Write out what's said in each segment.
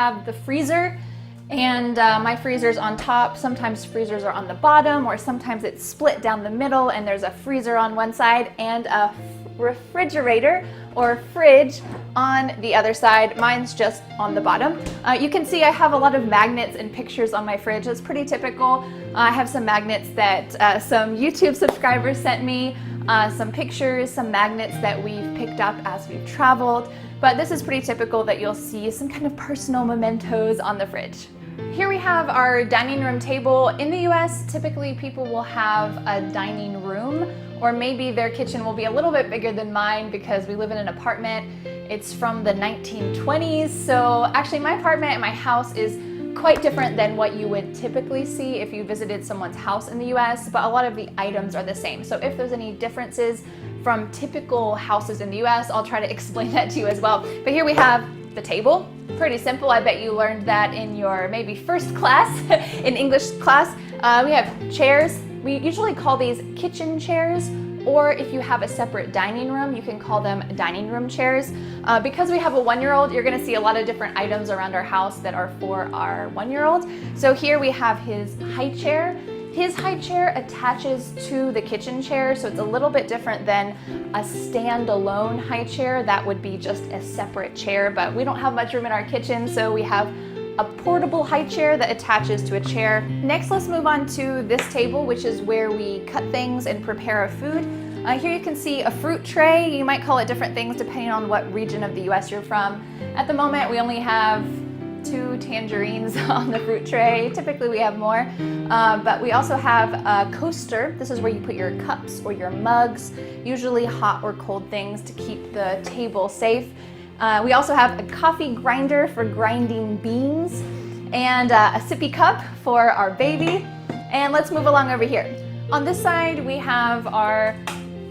have the freezer, and my freezer's on top. Sometimes freezers are on the bottom, or sometimes it's split down the middle and there's a freezer on one side and a refrigerator or fridge on the other side. Mine's just on the bottom. You can see I have a lot of magnets and pictures on my fridge. That's pretty typical. I have some magnets that some YouTube subscribers sent me, some pictures, some magnets that we've picked up as we've traveled. But this is pretty typical that you'll see some kind of personal mementos on the fridge. Here we have our dining room table. In the US, typically people will have a dining room, or maybe their kitchen will be a little bit bigger than mine because we live in an apartment. It's from the 1920s, so actually my apartment and my house is quite different than what you would typically see if you visited someone's house in the US, but a lot of the items are the same. So if there's any differences from typical houses in the US, I'll try to explain that to you as well. But here we have the table. Pretty simple. I bet you learned that in your maybe first class, in English class. We have chairs. We usually call these kitchen chairs, or if you have a separate dining room, you can call them dining room chairs. Because we have a 1-year-old, you're gonna see a lot of different items around our house that are for our 1-year-old. So here we have his high chair. His high chair attaches to the kitchen chair, so it's a little bit different than a standalone high chair. That would be just a separate chair, but we don't have much room in our kitchen, so we have a portable high chair that attaches to a chair. Next, let's move on to this table, which is where we cut things and prepare our food. Here you can see a fruit tray. You might call it different things depending on what region of the US you're from. At the moment, we only have 2 tangerines on the fruit tray. Typically we have more, but we also have a coaster. This is where you put your cups or your mugs, usually hot or cold things to keep the table safe. We also have a coffee grinder for grinding beans, and a sippy cup for our baby. And let's move along over here. On this side we have our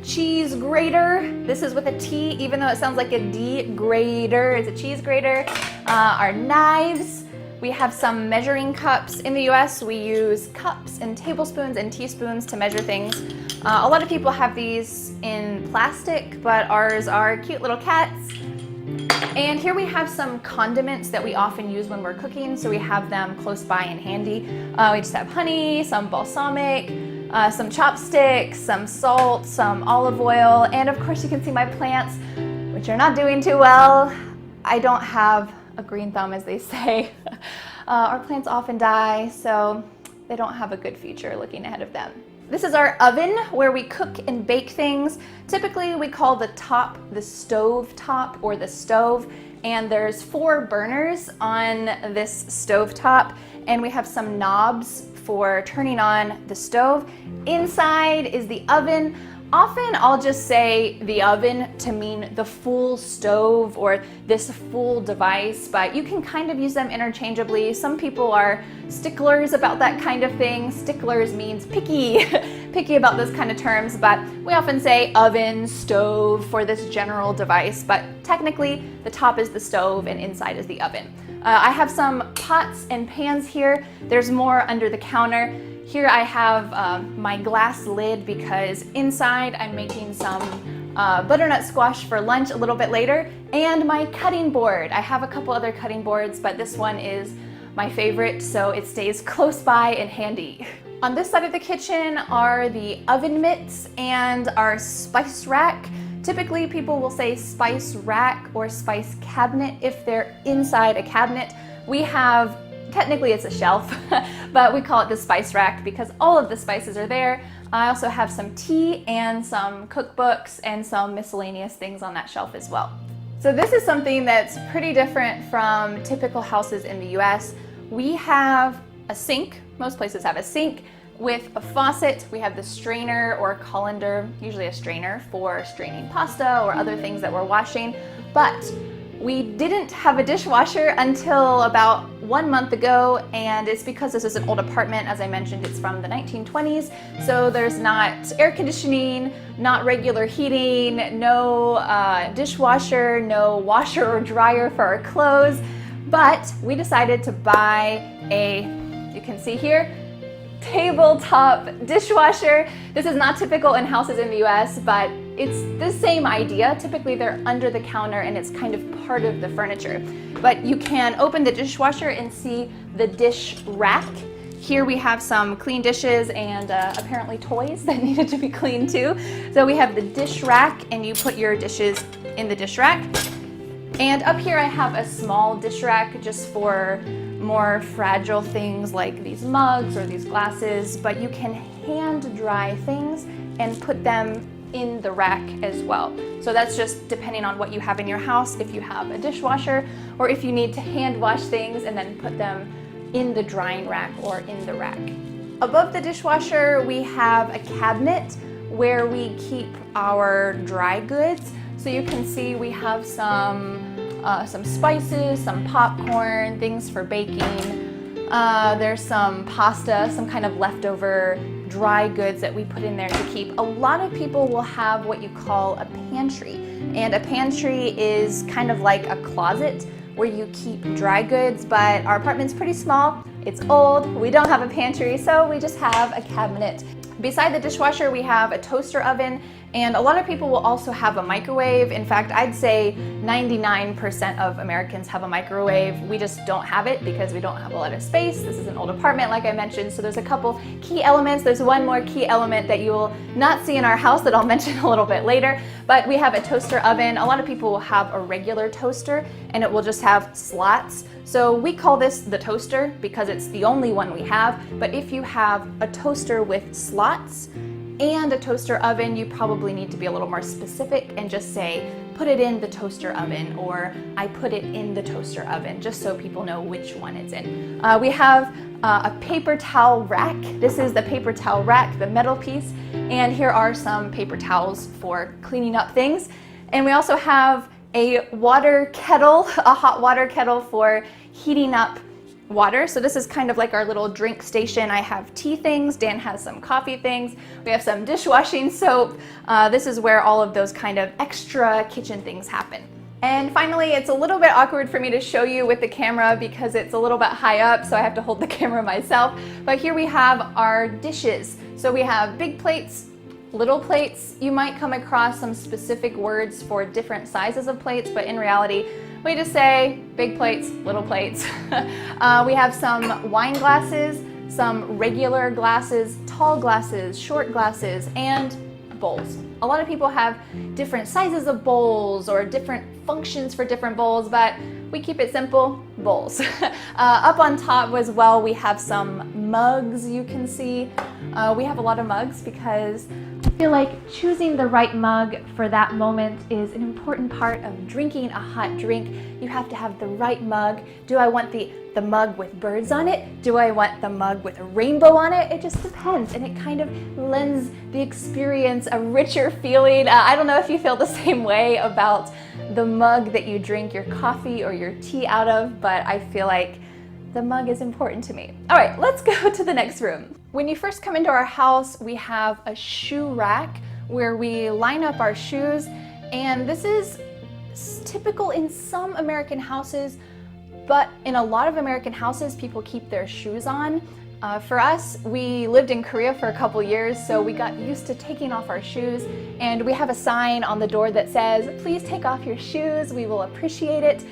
cheese grater. This is with a T, even though it sounds like a D, grater. It's a cheese grater. Our knives. We have some measuring cups. In the US, we use cups and tablespoons and teaspoons to measure things. A lot of people have these in plastic, but ours are cute little cats. And here we have some condiments that we often use when we're cooking, so we have them close by and handy. We just have honey, some balsamic, some chopsticks, some salt, some olive oil, and of course you can see my plants, which are not doing too well. I don't have a green thumb, as they say. Our plants often die, so they don't have a good future looking ahead of them. This is our oven where we cook and bake things. Typically we call the top the stove top or the stove, and there's 4 burners on this stove top, and we have some knobs for turning on the stove. Inside is the oven. Often I'll just say the oven to mean the full stove or this full device, but you can kind of use them interchangeably. Some people are sticklers about that kind of thing. Sticklers means picky, picky about those kind of terms, but we often say oven, stove for this general device, but technically the top is the stove and inside is the oven. I have some pots and pans here. There's more under the counter. Here I have my glass lid because inside I'm making some butternut squash for lunch a little bit later, and my cutting board. I have a couple other cutting boards, but this one is my favorite, so it stays close by and handy. On this side of the kitchen are the oven mitts and our spice rack. Typically people will say spice rack or spice cabinet if they're inside a cabinet. We have, technically it's a shelf, but we call it the spice rack because all of the spices are there. I also have some tea and some cookbooks and some miscellaneous things on that shelf as well. So this is something that's pretty different from typical houses in the US. We have a sink. Most places have a sink with a faucet. We have the strainer or colander, usually a strainer for straining pasta or other things that we're washing. But we didn't have a dishwasher until about 1 month ago, and it's because this is an old apartment. As I mentioned, it's from the 1920s, so there's not air conditioning, not regular heating, no dishwasher, no washer or dryer for our clothes. But we decided to buy a, you can see here, tabletop dishwasher. This is not typical in houses in the US, but it's the same idea. Typically they're under the counter and it's kind of part of the furniture. But you can open the dishwasher and see the dish rack. Here we have some clean dishes and apparently toys that needed to be cleaned too. So we have the dish rack and you put your dishes in the dish rack. And up here I have a small dish rack just for more fragile things like these mugs or these glasses, but you can hand dry things and put them in the rack as well. So that's just depending on what you have in your house, if you have a dishwasher or if you need to hand wash things and then put them in the drying rack or in the rack. Above the dishwasher we have a cabinet where we keep our dry goods. So you can see we have some spices, some popcorn, things for baking. There's some pasta, some kind of leftover dry goods that we put in there to keep. A lot of people will have what you call a pantry. And a pantry is kind of like a closet where you keep dry goods, but our apartment's pretty small, it's old, we don't have a pantry, so we just have a cabinet. Beside the dishwasher, we have a toaster oven, and a lot of people will also have a microwave. In fact, I'd say 99% of Americans have a microwave. We just don't have it because we don't have a lot of space. This is an old apartment, like I mentioned, so there's a couple key elements. There's one more key element that you will not see in our house that I'll mention a little bit later, but we have a toaster oven. A lot of people will have a regular toaster, and it will just have slots. So we call this the toaster because it's the only one we have, but if you have a toaster with slots and a toaster oven, you probably need to be a little more specific and just say, put it in the toaster oven, or I put it in the toaster oven, just so people know which one it's in. We have a paper towel rack. This is the paper towel rack, the metal piece, and here are some paper towels for cleaning up things. And we also have a water kettle, a hot water kettle for heating up water. So this is kind of like our little drink station. I have tea things, Dan has some coffee things, we have some dishwashing soap. This is where all of those kind of extra kitchen things happen. And finally, it's a little bit awkward for me to show you with the camera because it's a little bit high up, so I have to hold the camera myself. But here we have our dishes. So we have big plates, little plates. You might come across some specific words for different sizes of plates, but in reality, we just say big plates, little plates. We have some wine glasses, some regular glasses, tall glasses, short glasses, and bowls. A lot of people have different sizes of bowls or different functions for different bowls, but we keep it simple, bowls. Up on top as well, we have some mugs you can see. We have a lot of mugs because I feel like choosing the right mug for that moment is an important part of drinking a hot drink. You have to have the right mug. Do I want the mug with birds on it? Do I want the mug with a rainbow on it? It just depends, and it kind of lends the experience a richer feeling. I don't know if you feel the same way about the mug that you drink your coffee or your tea out of, but I feel like the mug is important to me. All right, let's go to the next room. When you first come into our house, we have a shoe rack where we line up our shoes, and this is typical in some American houses, but in a lot of American houses, people keep their shoes on. For us, we lived in Korea for a couple years, so we got used to taking off our shoes, and we have a sign on the door that says, please take off your shoes, we will appreciate it.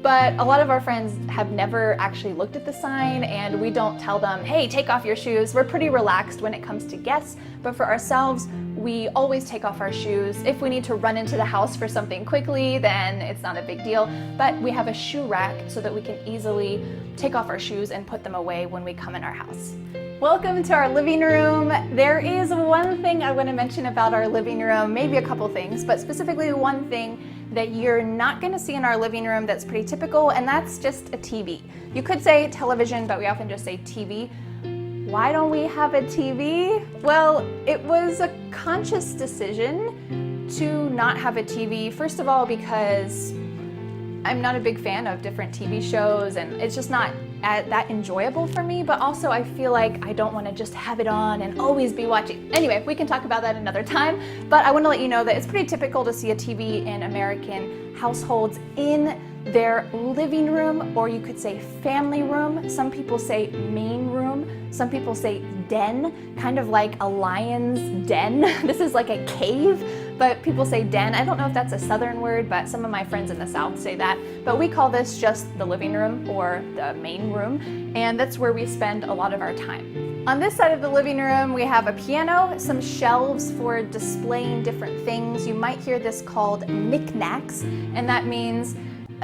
But a lot of our friends have never actually looked at the sign, and we don't tell them, hey, take off your shoes. We're pretty relaxed when it comes to guests, but for ourselves, we always take off our shoes. If we need to run into the house for something quickly, then it's not a big deal. But we have a shoe rack so that we can easily take off our shoes and put them away when we come in our house. Welcome to our living room. There is one thing I want to mention about our living room, maybe a couple things, but specifically one thing that you're not going to see in our living room that's pretty typical, and that's just a TV. You could say television, but we often just say TV. Why don't we have a TV? Well, it was a conscious decision to not have a TV. First of all, because I'm not a big fan of different TV shows, and it's just not that enjoyable for me, but also I feel like I don't want to just have it on and always be watching. Anyway, we can talk about that another time, but I want to let you know that it's pretty typical to see a TV in American households in their living room, or you could say family room. Some people say main room. Some people say den, kind of like a lion's den. This is like a cave, but people say den. I don't know if that's a southern word, but some of my friends in the South say that. But we call this just the living room or the main room, and that's where we spend a lot of our time. On this side of the living room, we have a piano, some shelves for displaying different things. You might hear this called knickknacks, and that means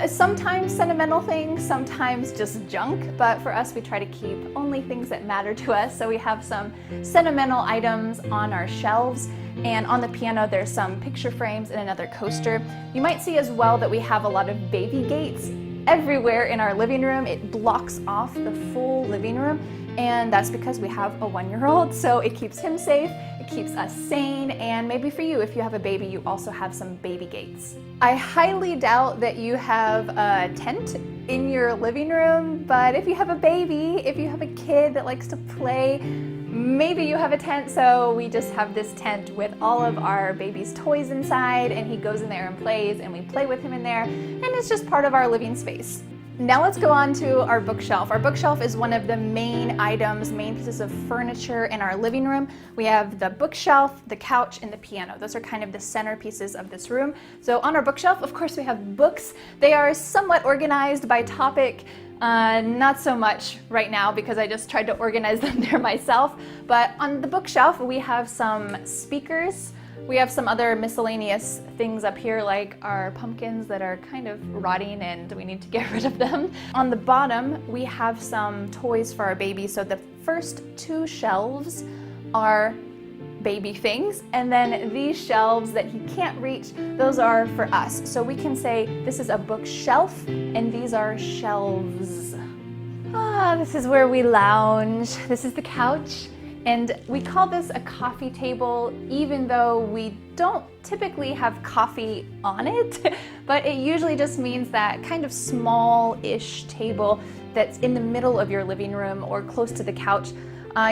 sometimes sentimental things, sometimes just junk, but for us we try to keep only things that matter to us. So we have some sentimental items on our shelves, and on the piano there's some picture frames and another coaster. You might see as well that we have a lot of baby gates everywhere in our living room. It blocks off the full living room, and that's because we have a 1-year-old, so it keeps him safe, it keeps us sane, and maybe for you, if you have a baby, you also have some baby gates. I highly doubt that you have a tent in your living room, but if you have a baby, if you have a kid that likes to play, maybe you have a tent. So we just have this tent with all of our baby's toys inside, and he goes in there and plays, and we play with him in there, and it's just part of our living space. Now let's go on to our bookshelf. Our bookshelf is one of the main items, main pieces of furniture in our living room. We have the bookshelf, the couch, and the piano. Those are kind of the centerpieces of this room. So on our bookshelf, of course, we have books. They are somewhat organized by topic. Not so much right now because I just tried to organize them there myself. But on the bookshelf, we have some speakers. We have some other miscellaneous things up here, like our pumpkins that are kind of rotting and we need to get rid of them. On the bottom, we have some toys for our baby. So the first 2 shelves are baby things, and then these shelves that he can't reach, those are for us. So we can say this is a bookshelf and these are shelves. This is where we lounge. This is the couch. And we call this a coffee table, even though we don't typically have coffee on it, but it usually just means that kind of small-ish table that's in the middle of your living room or close to the couch.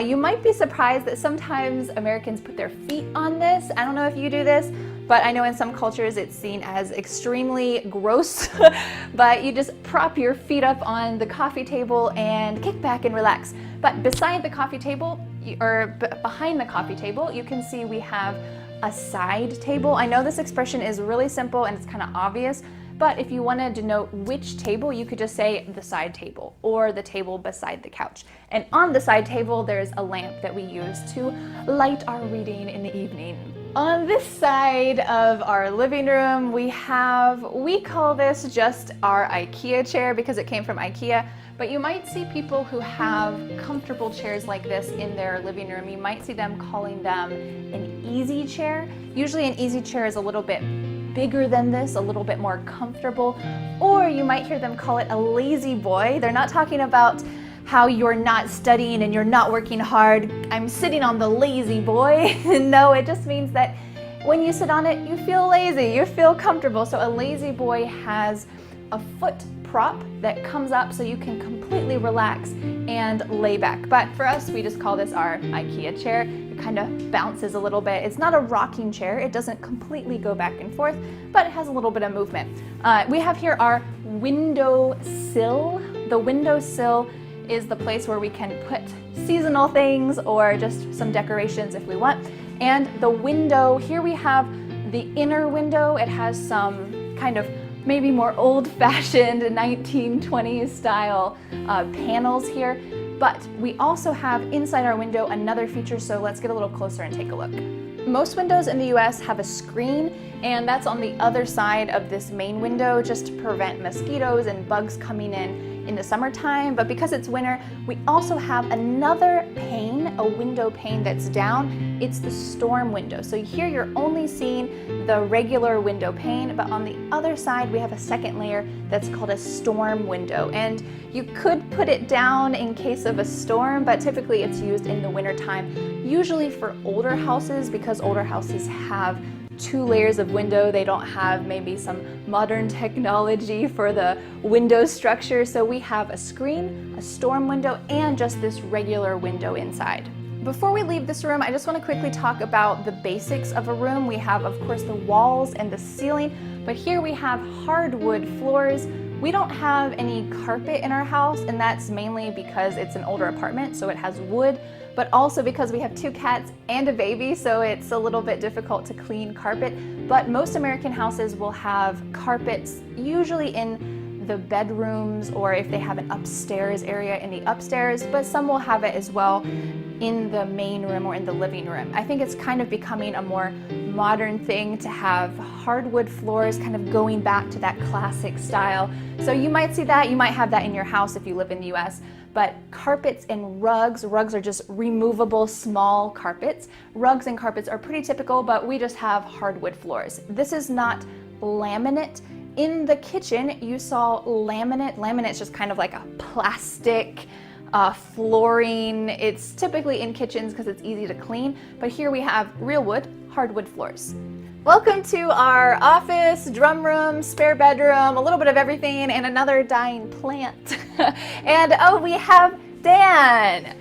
You might be surprised that sometimes Americans put their feet on this. I don't know if you do this, but I know in some cultures it's seen as extremely gross, but you just prop your feet up on the coffee table and kick back and relax. But beside the coffee table, or behind the coffee table, you can see we have a side table. I know this expression is really simple and it's kind of obvious, but if you want to denote which table, you could just say the side table or the table beside the couch. And on the side table, there's a lamp that we use to light our reading in the evening. On this side of our living room, we call this just our IKEA chair because it came from IKEA. But you might see people who have comfortable chairs like this in their living room. You might see them calling them an easy chair. Usually an easy chair is a little bit bigger than this, a little bit more comfortable. Or you might hear them call it a lazy boy. They're not talking about how you're not studying and you're not working hard. I'm sitting on the lazy boy. No, it just means that when you sit on it, you feel lazy, you feel comfortable. So a lazy boy has a foot prop that comes up so you can completely relax and lay back. But for us, we just call this our IKEA chair. It kind of bounces a little bit. It's not a rocking chair. It doesn't completely go back and forth, but it has a little bit of movement. We have here our windowsill. The windowsill is the place where we can put seasonal things or just some decorations if we want. And the window, here we have the inner window. It has some kind of maybe more old-fashioned 1920s style panels here, but we also have inside our window another feature, so let's get a little closer and take a look. Most windows in the US have a screen, and that's on the other side of this main window just to prevent mosquitoes and bugs coming in the summertime. But because it's winter, we also have another pane, a window pane that's down. It's the storm window. So here you're only seeing the regular window pane, but on the other side we have a second layer that's called a storm window. And you could put it down in case of a storm, but typically it's used in the winter time, usually for older houses, because older houses have 2 layers of window. They don't have maybe some modern technology for the window structure. So we have a screen, a storm window, and just this regular window inside. Before we leave this room, I just want to quickly talk about the basics of a room. We have, of course, the walls and the ceiling, but here we have hardwood floors We don't have any carpet in our house, and that's mainly because it's an older apartment, so it has wood, but also because we have 2 cats and a baby, so it's a little bit difficult to clean carpet. But most American houses will have carpets, usually in the bedrooms, or if they have an upstairs area, in the upstairs, but some will have it as well in the main room or in the living room. I think it's kind of becoming a more modern thing to have hardwood floors, kind of going back to that classic style. So you might see that, you might have that in your house if you live in the US, but carpets and rugs are just removable small carpets. Rugs and carpets are pretty typical, but we just have hardwood floors. This is not laminate. In the kitchen, you saw laminate. Laminate's just kind of like a plastic flooring. It's typically in kitchens because it's easy to clean, but here we have real wood, hardwood floors. Welcome to our office, drum room, spare bedroom, a little bit of everything, and another dying plant. And oh, we have Dan.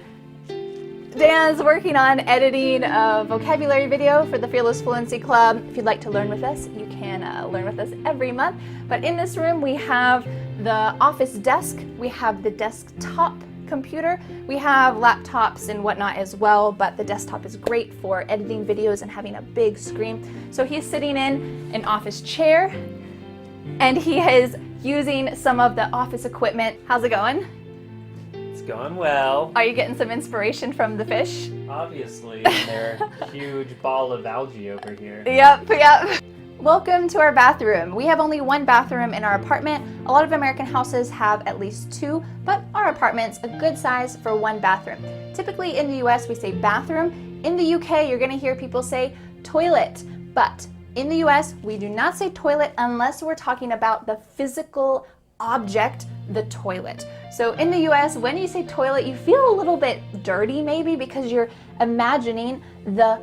Dan's working on editing a vocabulary video for the Fearless Fluency Club. If you'd like to learn with us, you can learn with us every month. But in this room, we have the office desk, we have the desktop computer, we have laptops and whatnot as well, but the desktop is great for editing videos and having a big screen. So he's sitting in an office chair and he is using some of the office equipment. How's it going? It's going well. Are you getting some inspiration from the fish? Obviously, and their huge ball of algae over here. Yep. Welcome to our bathroom. We have only 1 bathroom in our apartment. A lot of American houses have at least 2, but our apartment's a good size for 1 bathroom. Typically in the US, we say bathroom. In the UK, you're gonna hear people say toilet, but in the US, we do not say toilet unless we're talking about the physical object, the toilet. So in the US, when you say toilet, you feel a little bit dirty maybe because you're imagining the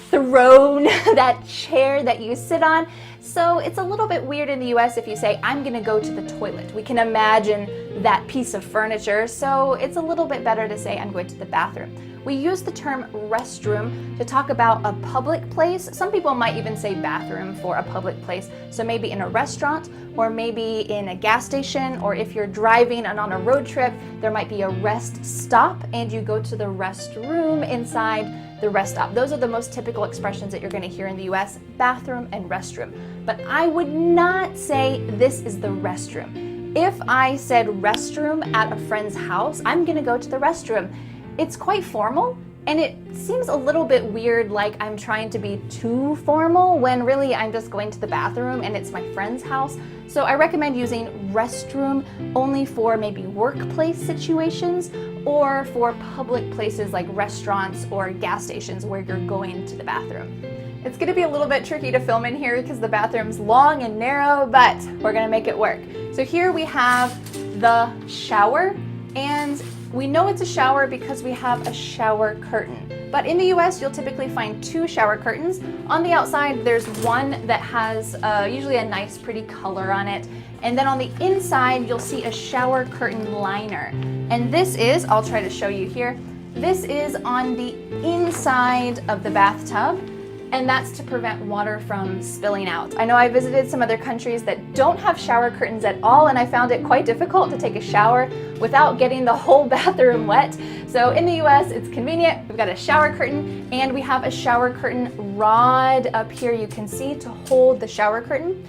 throne, that chair that you sit on. So it's a little bit weird in the US if you say, I'm gonna go to the toilet. We can imagine that piece of furniture, so it's a little bit better to say, I'm going to the bathroom. We use the term restroom to talk about a public place. Some people might even say bathroom for a public place. So maybe in a restaurant, or maybe in a gas station, or if you're driving and on a road trip, there might be a rest stop and you go to the restroom inside the rest stop. Those are the most typical expressions that you're going to hear in the US, bathroom and restroom. But I would not say this is the restroom. If I said restroom at a friend's house, I'm going to go to the restroom. It's quite formal, and it seems a little bit weird, like I'm trying to be too formal when really I'm just going to the bathroom and it's my friend's house. So I recommend using restroom only for maybe workplace situations or for public places like restaurants or gas stations where you're going to the bathroom. It's gonna be a little bit tricky to film in here because the bathroom's long and narrow, but we're gonna make it work. So here we have the shower, and we know it's a shower because we have a shower curtain. But in the US, you'll typically find 2 shower curtains. On the outside, there's one that has usually a nice, pretty color on it. And then on the inside, you'll see a shower curtain liner. And this is, I'll try to show you here, this is on the inside of the bathtub. And that's to prevent water from spilling out. I know I visited some other countries that don't have shower curtains at all, and I found it quite difficult to take a shower without getting the whole bathroom wet. So in the US, it's convenient. We've got a shower curtain, and we have a shower curtain rod up here you can see to hold the shower curtain.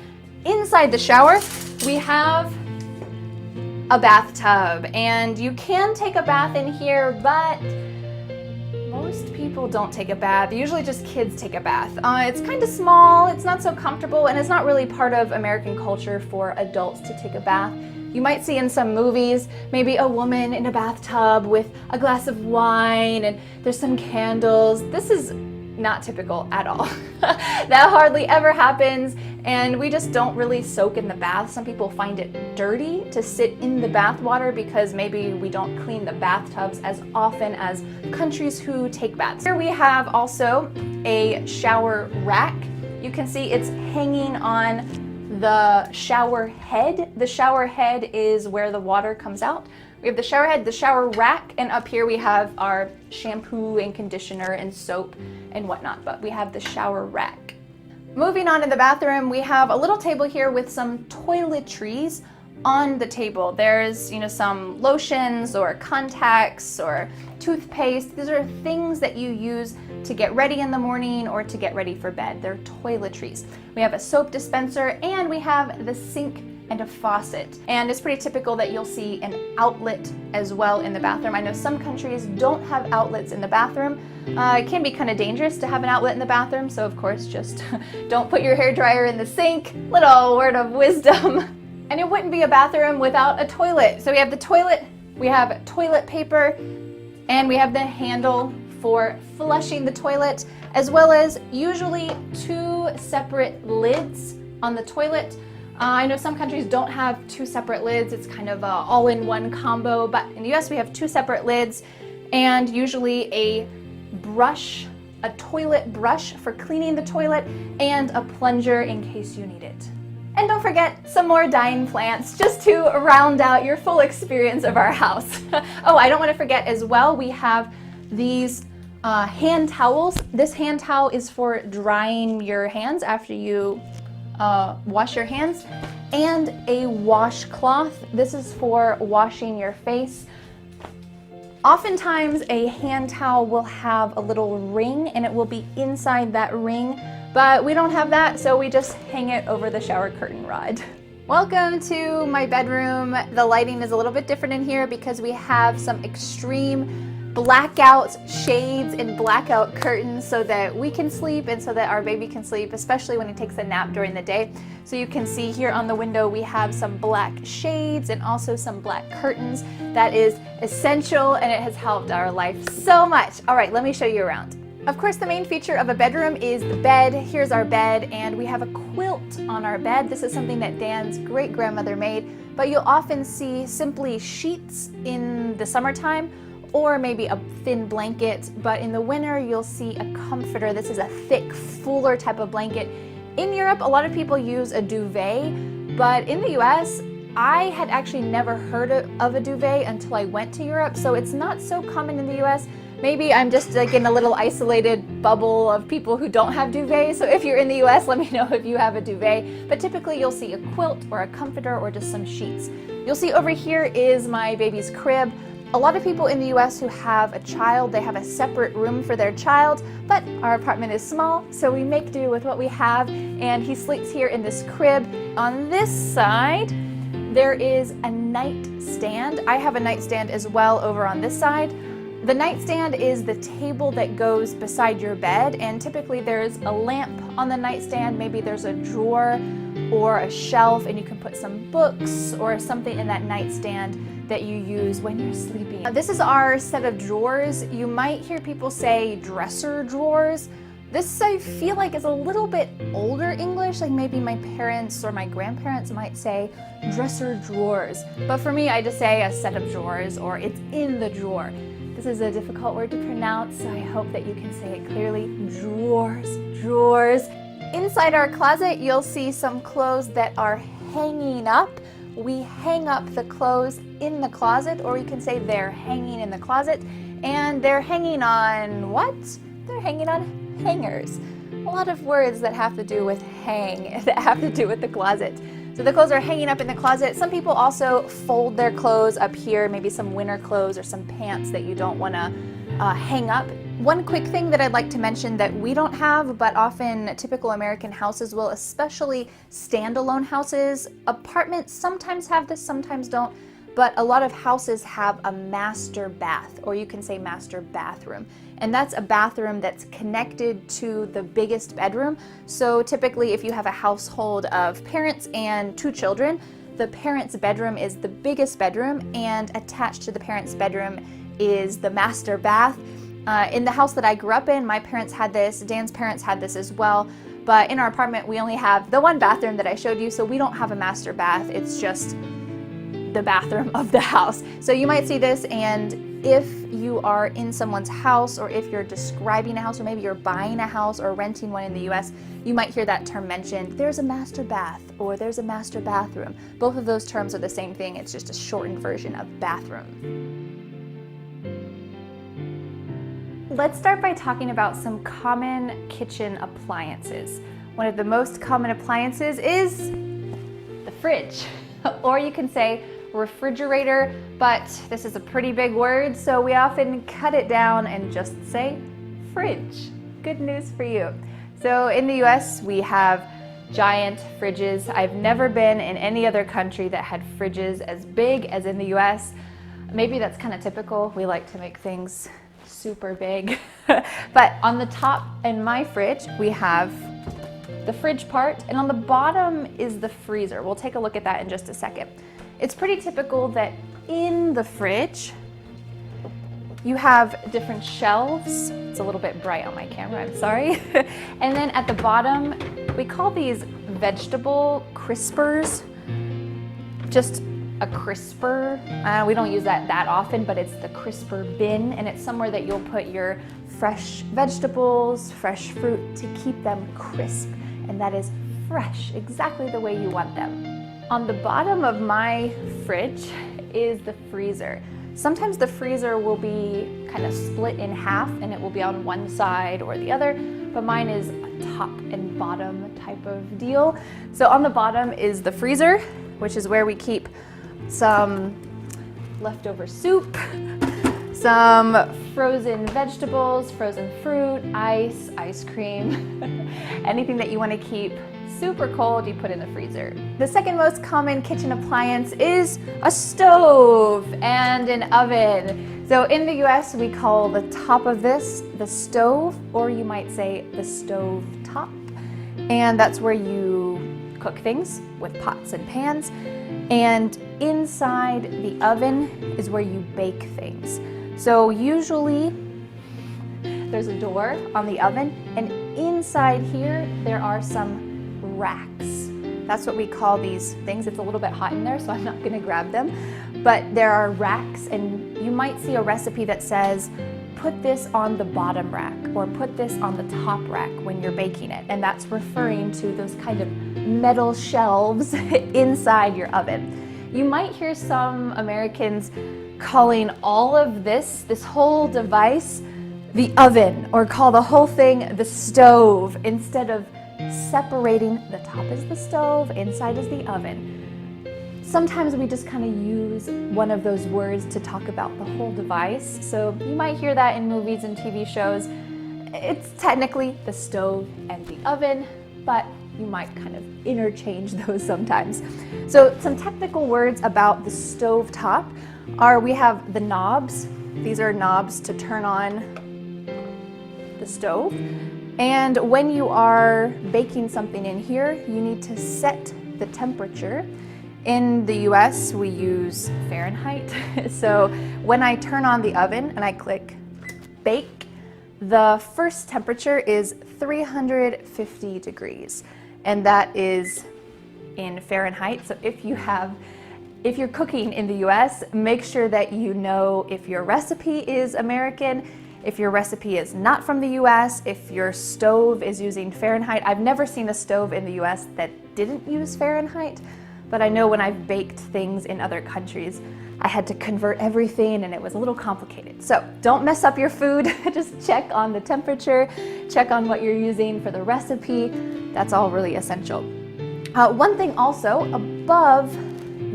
Inside the shower, we have a bathtub, and you can take a bath in here, but most people don't take a bath. Usually just kids take a bath. It's kind of small, it's not so comfortable, and it's not really part of American culture for adults to take a bath. You might see in some movies maybe a woman in a bathtub with a glass of wine and there's some candles. This is not typical at all. That hardly ever happens, and we just don't really soak in the bath. Some people find it dirty to sit in the bath water because maybe we don't clean the bathtubs as often as countries who take baths. Here we have also a shower rack. You can see it's hanging on the shower head. The shower head is where the water comes out. We have the shower head, the shower rack, and up here we have our shampoo and conditioner and soap and whatnot, but we have the shower rack. Moving on in the bathroom, we have a little table here with some toiletries. on the table. There's, some lotions or contacts or toothpaste. These are things that you use to get ready in the morning or to get ready for bed. They're toiletries. We have a soap dispenser, and we have the sink and a faucet. And it's pretty typical that you'll see an outlet as well in the bathroom. I know some countries don't have outlets in the bathroom. It can be kind of dangerous to have an outlet in the bathroom, so of course just don't put your hairdryer in the sink. Little word of wisdom. And it wouldn't be a bathroom without a toilet. So we have the toilet, we have toilet paper, and we have the handle for flushing the toilet, as well as usually 2 separate lids on the toilet. I know some countries don't have 2 separate lids. It's kind of a all-in-one combo, but in the US we have 2 separate lids, and usually a brush, a toilet brush for cleaning the toilet, and a plunger in case you need it. And don't forget some more dying plants just to round out your full experience of our house. Oh, I don't want to forget as well, we have these hand towels. This hand towel is for drying your hands after you wash your hands, and a washcloth. This is for washing your face. Oftentimes a hand towel will have a little ring, and it will be inside that ring, but we don't have that, so we just hang it over the shower curtain rod. Welcome to my bedroom. The lighting is a little bit different in here because we have some extreme blackout shades and blackout curtains so that we can sleep and so that our baby can sleep, especially when he takes a nap during the day. So you can see here on the window we have some black shades and also some black curtains. That is essential, and it has helped our life so much. All right, let me show you around. Of course, the main feature of a bedroom is the bed. Here's our bed, and we have a quilt on our bed. This is something that Dan's great-grandmother made, but you'll often see simply sheets in the summertime, or maybe a thin blanket, but in the winter you'll see a comforter. This is a thick, fuller type of blanket. In Europe, a lot of people use a duvet, but in the US, I had actually never heard of a duvet until I went to Europe, so it's not so common in the US. Maybe I'm just like in a little isolated bubble of people who don't have duvets, so if you're in the US, let me know if you have a duvet. But typically you'll see a quilt or a comforter or just some sheets. You'll see over here is my baby's crib. A lot of people in the US who have a child, they have a separate room for their child, but our apartment is small, so we make do with what we have, and he sleeps here in this crib. On this side, there is a nightstand. I have a nightstand as well over on this side. The nightstand is the table that goes beside your bed, and typically there's a lamp on the nightstand. Maybe there's a drawer or a shelf, and you can put some books or something in that nightstand that you use when you're sleeping. This is our set of drawers. You might hear people say dresser drawers. This I feel like is a little bit older English, like maybe my parents or my grandparents might say dresser drawers. But for me, I just say a set of drawers, or it's in the drawer. This is a difficult word to pronounce, so I hope that you can say it clearly. Drawers, drawers. Inside our closet, you'll see some clothes that are hanging up. We hang up the clothes in the closet, or you can say they're hanging in the closet. And they're hanging on what? They're hanging on hangers. A lot of words that have to do with hang, that have to do with the closet. So the clothes are hanging up in the closet. Some people also fold their clothes up here, maybe some winter clothes or some pants that you don't want to hang up. One quick thing that I'd like to mention that we don't have, but often typical American houses will, especially standalone houses. Apartments sometimes have this, sometimes don't, but a lot of houses have a master bath, or you can say master bathroom. And that's a bathroom that's connected to the biggest bedroom. So typically if you have a household of parents and 2 children, the parents' bedroom is the biggest bedroom, and attached to the parents' bedroom is the master bath. In the house that I grew up in, my parents had this, Dan's parents had this as well, but in our apartment we only have the one bathroom that I showed you, so we don't have a master bath. It's just the bathroom of the house. So you might see this, and if you are in someone's house, or if you're describing a house, or maybe you're buying a house or renting one in the US, you might hear that term mentioned. There's a master bath, or there's a master bathroom. Both of those terms are the same thing. It's just a shortened version of bathroom. Let's start by talking about some common kitchen appliances. One of the most common appliances is the fridge. Or you can say refrigerator, but this is a pretty big word, so we often cut it down and just say fridge. Good news for you. So in the US, we have giant fridges. I've never been in any other country that had fridges as big as in the US. Maybe that's kind of typical. We like to make things super big. But on the top in my fridge, we have the fridge part, and on the bottom is the freezer. We'll take a look at that in just a second. It's pretty typical that in the fridge, you have different shelves. It's a little bit bright on my camera, I'm sorry. And then at the bottom, we call these vegetable crispers. Just a crisper. We don't use that often, but it's the crisper bin, and it's somewhere that you'll put your fresh vegetables, fresh fruit to keep them crisp, and that is fresh, exactly the way you want them. On the bottom of my fridge is the freezer. Sometimes the freezer will be kind of split in half and it will be on one side or the other, but mine is a top and bottom type of deal. So on the bottom is the freezer, which is where we keep some leftover soup, some frozen vegetables, frozen fruit, ice cream, anything that you want to keep super cold, you put in the freezer. The second most common kitchen appliance is a stove and an oven. So in the US, we call the top of this the stove, or you might say the stove top. And that's where you cook things with pots and pans. And inside the oven is where you bake things. So usually there's a door on the oven, and inside here there are some racks. That's what we call these things. It's a little bit hot in there, so I'm not going to grab them. But there are racks, and you might see a recipe that says, put this on the bottom rack or put this on the top rack when you're baking it. And that's referring to those kind of metal shelves inside your oven. You might hear some Americans calling all of this whole device, the oven, or call the whole thing the stove, instead of separating the top is the stove, inside is the oven. Sometimes we just kind of use one of those words to talk about the whole device. So you might hear that in movies and TV shows. It's technically the stove and the oven, but you might kind of interchange those sometimes. So some technical words about the stove top are, we have the knobs. These are knobs to turn on the stove. And when you are baking something in here, you need to set the temperature. In the US, we use Fahrenheit. So when I turn on the oven and I click bake, the first temperature is 350 degrees. And that is in Fahrenheit. So if you're cooking in the US, make sure that you know if your recipe is American, if your recipe is not from the US, if your stove is using Fahrenheit. I've never seen a stove in the US that didn't use Fahrenheit, but I know when I've baked things in other countries, I had to convert everything and it was a little complicated. So don't mess up your food. Just check on the temperature, check on what you're using for the recipe. That's all really essential. One thing also, above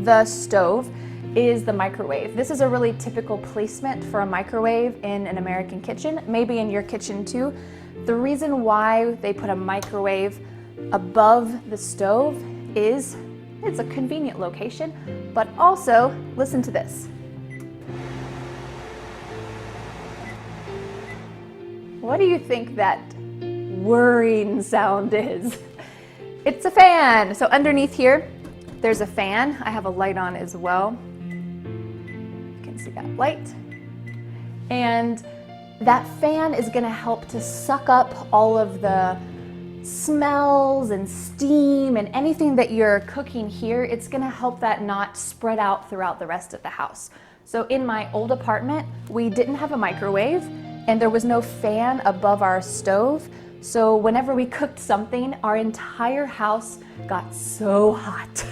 the stove is the microwave. This is a really typical placement for a microwave in an American kitchen, maybe in your kitchen too. The reason why they put a microwave above the stove is it's a convenient location, but also, listen to this. What do you think that whirring sound is? It's a fan. So underneath here, there's a fan. I have a light on as well. You can see that light. And that fan is going to help to suck up all of the smells and steam and anything that you're cooking here. It's going to help that not spread out throughout the rest of the house. So in my old apartment, we didn't have a microwave and there was no fan above our stove. So whenever we cooked something, our entire house got so hot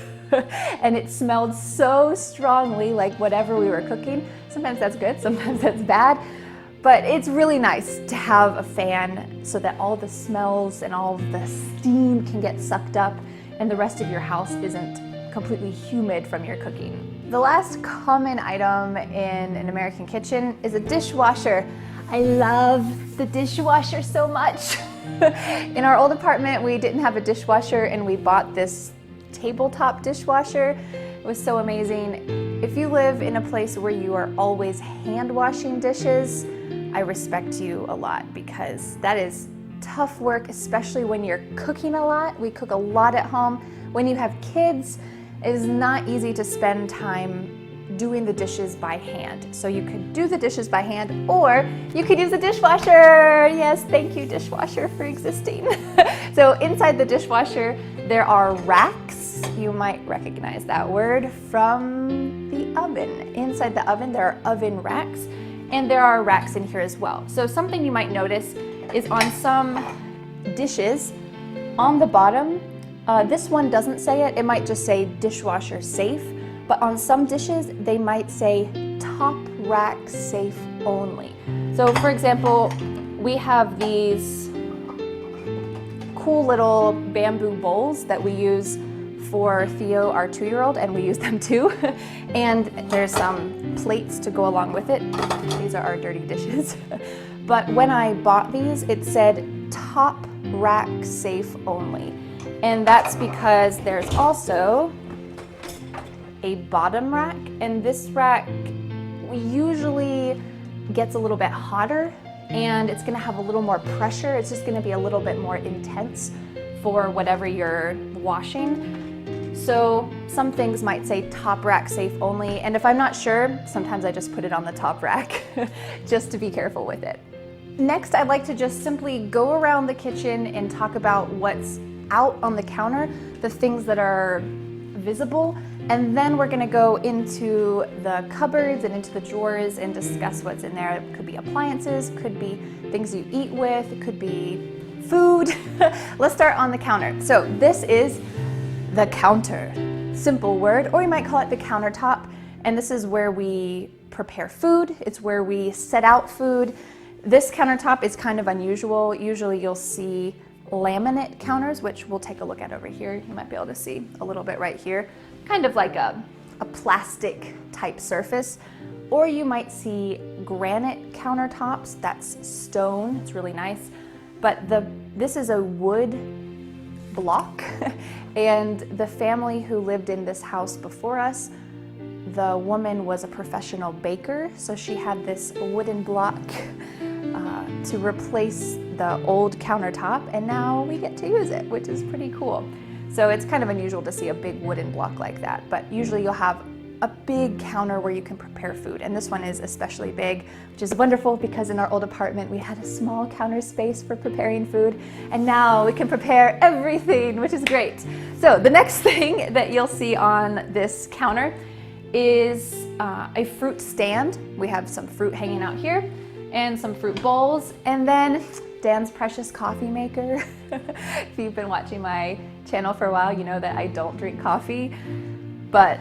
and it smelled so strongly like whatever we were cooking. Sometimes that's good, sometimes that's bad, but it's really nice to have a fan so that all the smells and all the steam can get sucked up and the rest of your house isn't completely humid from your cooking. The last common item in an American kitchen is a dishwasher. I love the dishwasher so much. In our old apartment, we didn't have a dishwasher and we bought this tabletop dishwasher. It was so amazing. If you live in a place where you are always hand washing dishes, I respect you a lot because that is tough work, especially when you're cooking a lot. We cook a lot at home. When you have kids, it is not easy to spend time doing the dishes by hand. So you could do the dishes by hand or you could use the dishwasher. Yes, thank you dishwasher for existing. So inside the dishwasher, there are racks. You might recognize that word from the oven. Inside the oven, there are oven racks, and there are racks in here as well. So something you might notice is on some dishes, on the bottom, this one doesn't say it. It might just say dishwasher safe. But on some dishes, they might say top rack safe only. So for example, we have these cool little bamboo bowls that we use for Theo, our 2-year-old, and we use them too. And there's some plates to go along with it. These are our dirty dishes. But when I bought these, it said top rack safe only. And that's because there's also a bottom rack, and this rack usually gets a little bit hotter and it's going to have a little more pressure. It's just going to be a little bit more intense for whatever you're washing. So some things might say top rack safe only, and if I'm not sure, sometimes I just put it on the top rack just to be careful with it. Next, I'd like to just simply go around the kitchen and talk about what's out on the counter, the things that are visible. And then we're gonna go into the cupboards and into the drawers and discuss what's in there. It could be appliances, could be things you eat with, it could be food. Let's start on the counter. So this is the counter. Simple word, or you might call it the countertop. And this is where we prepare food. It's where we set out food. This countertop is kind of unusual. Usually you'll see laminate counters, which we'll take a look at over here. You might be able to see a little bit right here. Kind of like a plastic type surface. Or you might see granite countertops, that's stone, it's really nice. But this is a wood block. And the family who lived in this house before us, the woman was a professional baker, so she had this wooden block to replace the old countertop, and now we get to use it, which is pretty cool. So it's kind of unusual to see a big wooden block like that, but usually you'll have a big counter where you can prepare food, and this one is especially big, which is wonderful because in our old apartment we had a small counter space for preparing food, and now we can prepare everything, which is great. So the next thing that you'll see on this counter is a fruit stand. We have some fruit hanging out here and some fruit bowls, and then Dan's precious coffee maker. If you've been watching my channel for a while, you know that I don't drink coffee, but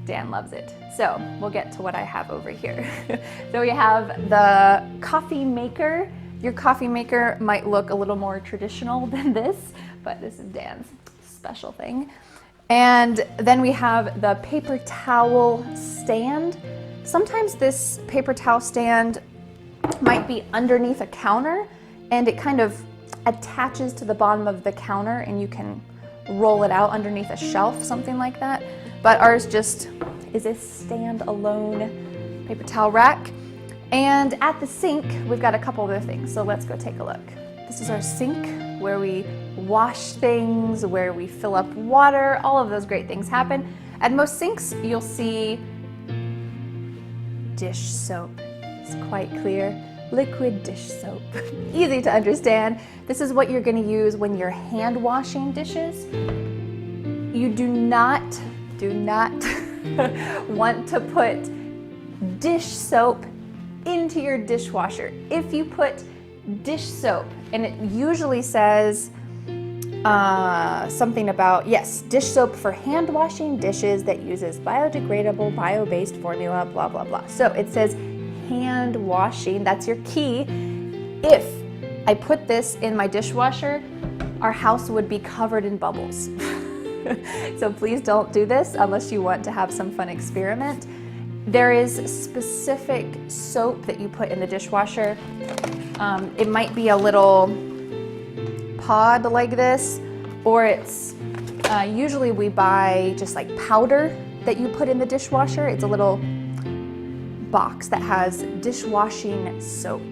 Dan loves it. So we'll get to what I have over here. So we have the coffee maker. Your coffee maker might look a little more traditional than this, but this is Dan's special thing. And then we have the paper towel stand. Sometimes this paper towel stand might be underneath a counter and it kind of attaches to the bottom of the counter and you can roll it out underneath a shelf, something like that. But ours just is a stand-alone paper towel rack. And at the sink, we've got a couple other things, so let's go take a look. This is our sink where we wash things, where we fill up water, all of those great things happen. At most sinks, you'll see dish soap. It's quite clear. Liquid dish soap. Easy to understand. This is what you're going to use when you're hand washing dishes. You do not want to put dish soap into your dishwasher. If you put dish soap, and it usually says something about, yes, dish soap for hand washing dishes that uses biodegradable, bio-based formula, blah, blah, blah. So it says hand washing, that's your key. If I put this in my dishwasher, our house would be covered in bubbles. So please don't do this unless you want to have some fun experiment. There is specific soap that you put in the dishwasher. It might be a little pod like this, or it's usually we buy just like powder that you put in the dishwasher. It's a little box that has dishwashing soap.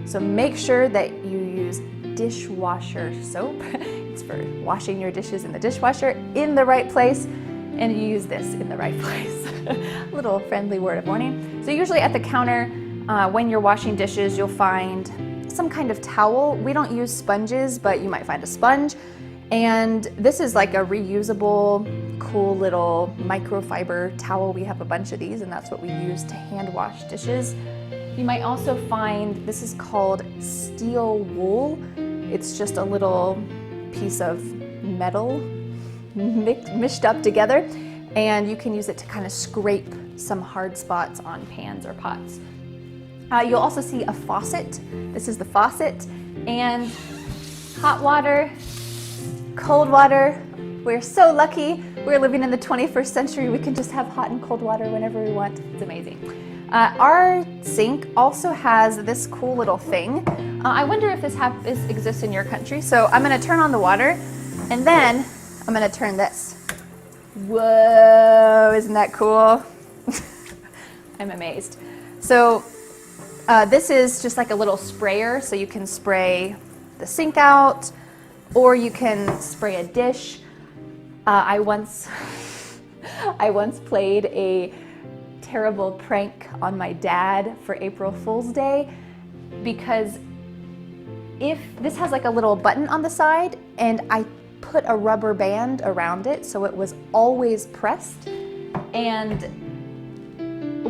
So make sure that you use dishwasher soap. It's for washing your dishes in the dishwasher in the right place, and you use this in the right place. A little friendly word of warning. So usually at the counter, when you're washing dishes, you'll find some kind of towel. We don't use sponges, but you might find a sponge. And this is like a reusable, cool little microfiber towel. We have a bunch of these, and that's what we use to hand wash dishes. You might also find, this is called steel wool. It's just a little piece of metal mixed up together, and you can use it to kind of scrape some hard spots on pans or pots. You'll also see a faucet. This is the faucet, and hot water, cold water. We're so lucky. We're living in the 21st century. We can just have hot and cold water whenever we want. It's amazing. Our sink also has this cool little thing. I wonder if this exists in your country. So I'm going to turn on the water, and then I'm going to turn this. Whoa, isn't that cool? I'm amazed. So this is just like a little sprayer, so you can spray the sink out, or you can spray a dish. I once played a terrible prank on my dad for April Fool's Day, because if this has like a little button on the side, and I put a rubber band around it so it was always pressed, and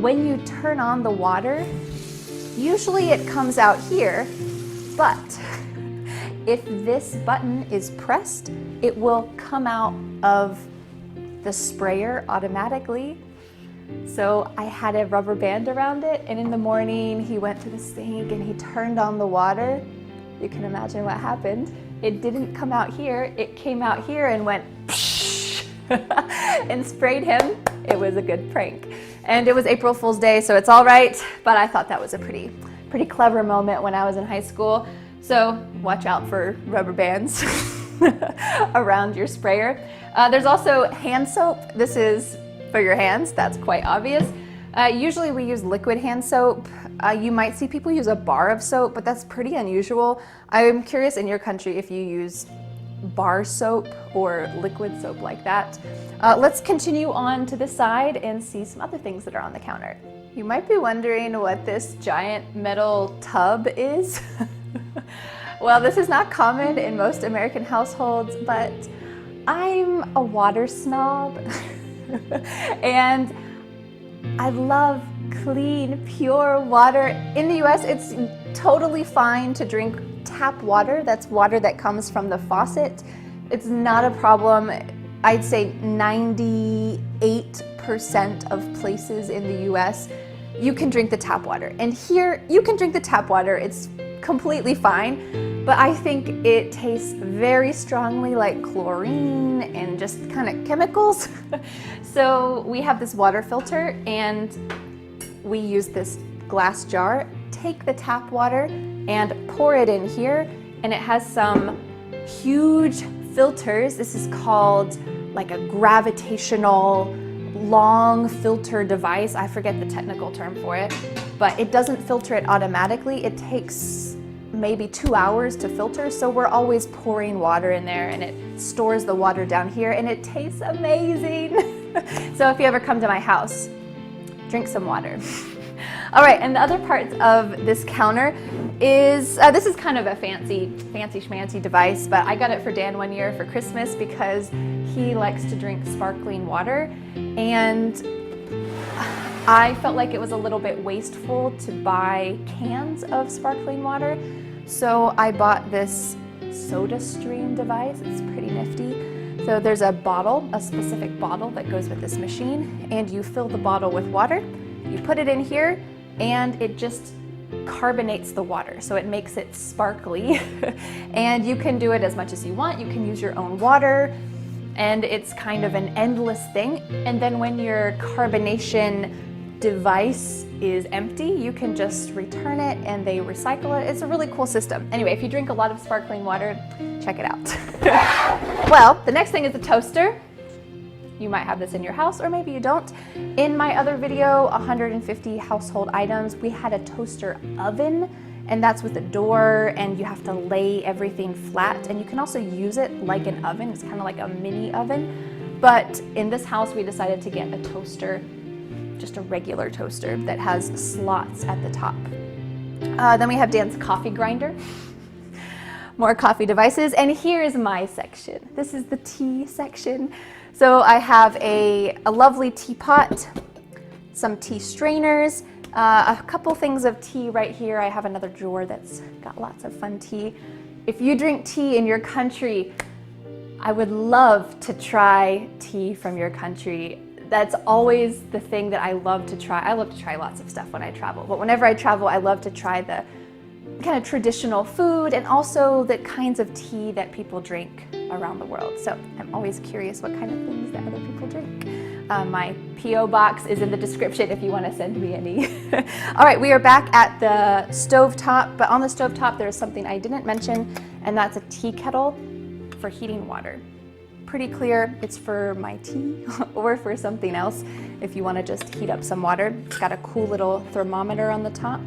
when you turn on the water, usually it comes out here, but if this button is pressed, it will come out of the sprayer automatically. So I had a rubber band around it, and in the morning he went to the sink and he turned on the water. You can imagine what happened. It didn't come out here, it came out here and went and sprayed him. It was a good prank. And it was April Fool's Day, so it's all right, but I thought that was a pretty clever moment when I was in high school. So watch out for rubber bands around your sprayer. There's also hand soap. This is for your hands, that's quite obvious. Usually we use liquid hand soap. You might see people use a bar of soap, but that's pretty unusual. I'm curious in your country if you use bar soap or liquid soap like that. Let's continue on to the side and see some other things that are on the counter. You might be wondering what this giant metal tub is. Well, this is not common in most American households, but I'm a water snob and I love clean, pure water. In the US, it's totally fine to drink tap water. That's water that comes from the faucet. It's not a problem. I'd say 98% of places in the US, you can drink the tap water. And here, you can drink the tap water. It's completely fine, but I think it tastes very strongly like chlorine and just kind of chemicals. So we have this water filter, and we use this glass jar. Take the tap water and pour it in here, and it has some huge filters. This is called like a gravitational long filter device. I forget the technical term for it, but it doesn't filter it automatically. It takes maybe 2 hours to filter, so we're always pouring water in there, and it stores the water down here, and it tastes amazing. So if you ever come to my house, drink some water. All right, and the other part of this counter is, this is kind of a fancy schmancy device, but I got it for Dan one year for Christmas because he likes to drink sparkling water, and I felt like it was a little bit wasteful to buy cans of sparkling water, so I bought this soda stream device. It's pretty nifty. So there's a bottle, a specific bottle that goes with this machine, and you fill the bottle with water, you put it in here, and it just carbonates the water, so it makes it sparkly. And you can do it as much as you want. You can use your own water. and it's kind of an endless thing. And then when your carbonation device is empty, you can just return it and they recycle it. It's a really cool system. Anyway, if you drink a lot of sparkling water, check it out. Well, the next thing is the toaster. You might have this in your house, or maybe you don't. In my other video, 150 household items, we had a toaster oven, and that's with a door, and you have to lay everything flat, and you can also use it like an oven. It's kind of like a mini oven. But in this house, we decided to get a toaster, just a regular toaster that has slots at the top. Then we have Dan's coffee grinder. More coffee devices, and here is my section. This is the tea section. So I have a lovely teapot, some tea strainers, a couple things of tea right here. I have another drawer that's got lots of fun tea. If you drink tea in your country, I would love to try tea from your country. That's always the thing that I love to try. I love to try lots of stuff when I travel, but whenever I travel, I love to try the kind of traditional food and also the kinds of tea that people drink around the world. So I'm always curious what kind of things that other people drink. My P.O. box is in the description if you want to send me any. All right, we are back at the stovetop, but on the stovetop there is something I didn't mention, and that's a tea kettle for heating water. Pretty clear it's for my tea or for something else if you want to just heat up some water. It's got a cool little thermometer on the top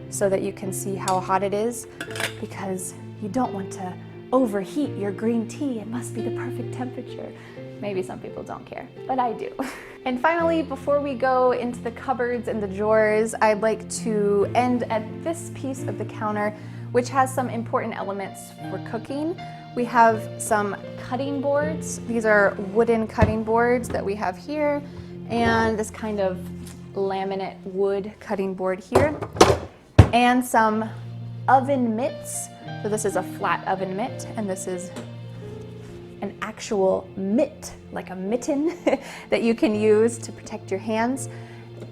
so that you can see how hot it is, because you don't want to overheat your green tea. It must be the perfect temperature. Maybe some people don't care, but I do. And finally, before we go into the cupboards and the drawers, I'd like to end at this piece of the counter, which has some important elements for cooking. We have some cutting boards. These are wooden cutting boards that we have here, and this kind of laminate wood cutting board here, and some oven mitts. So this is a flat oven mitt, and this is an actual mitt, like a mitten that you can use to protect your hands.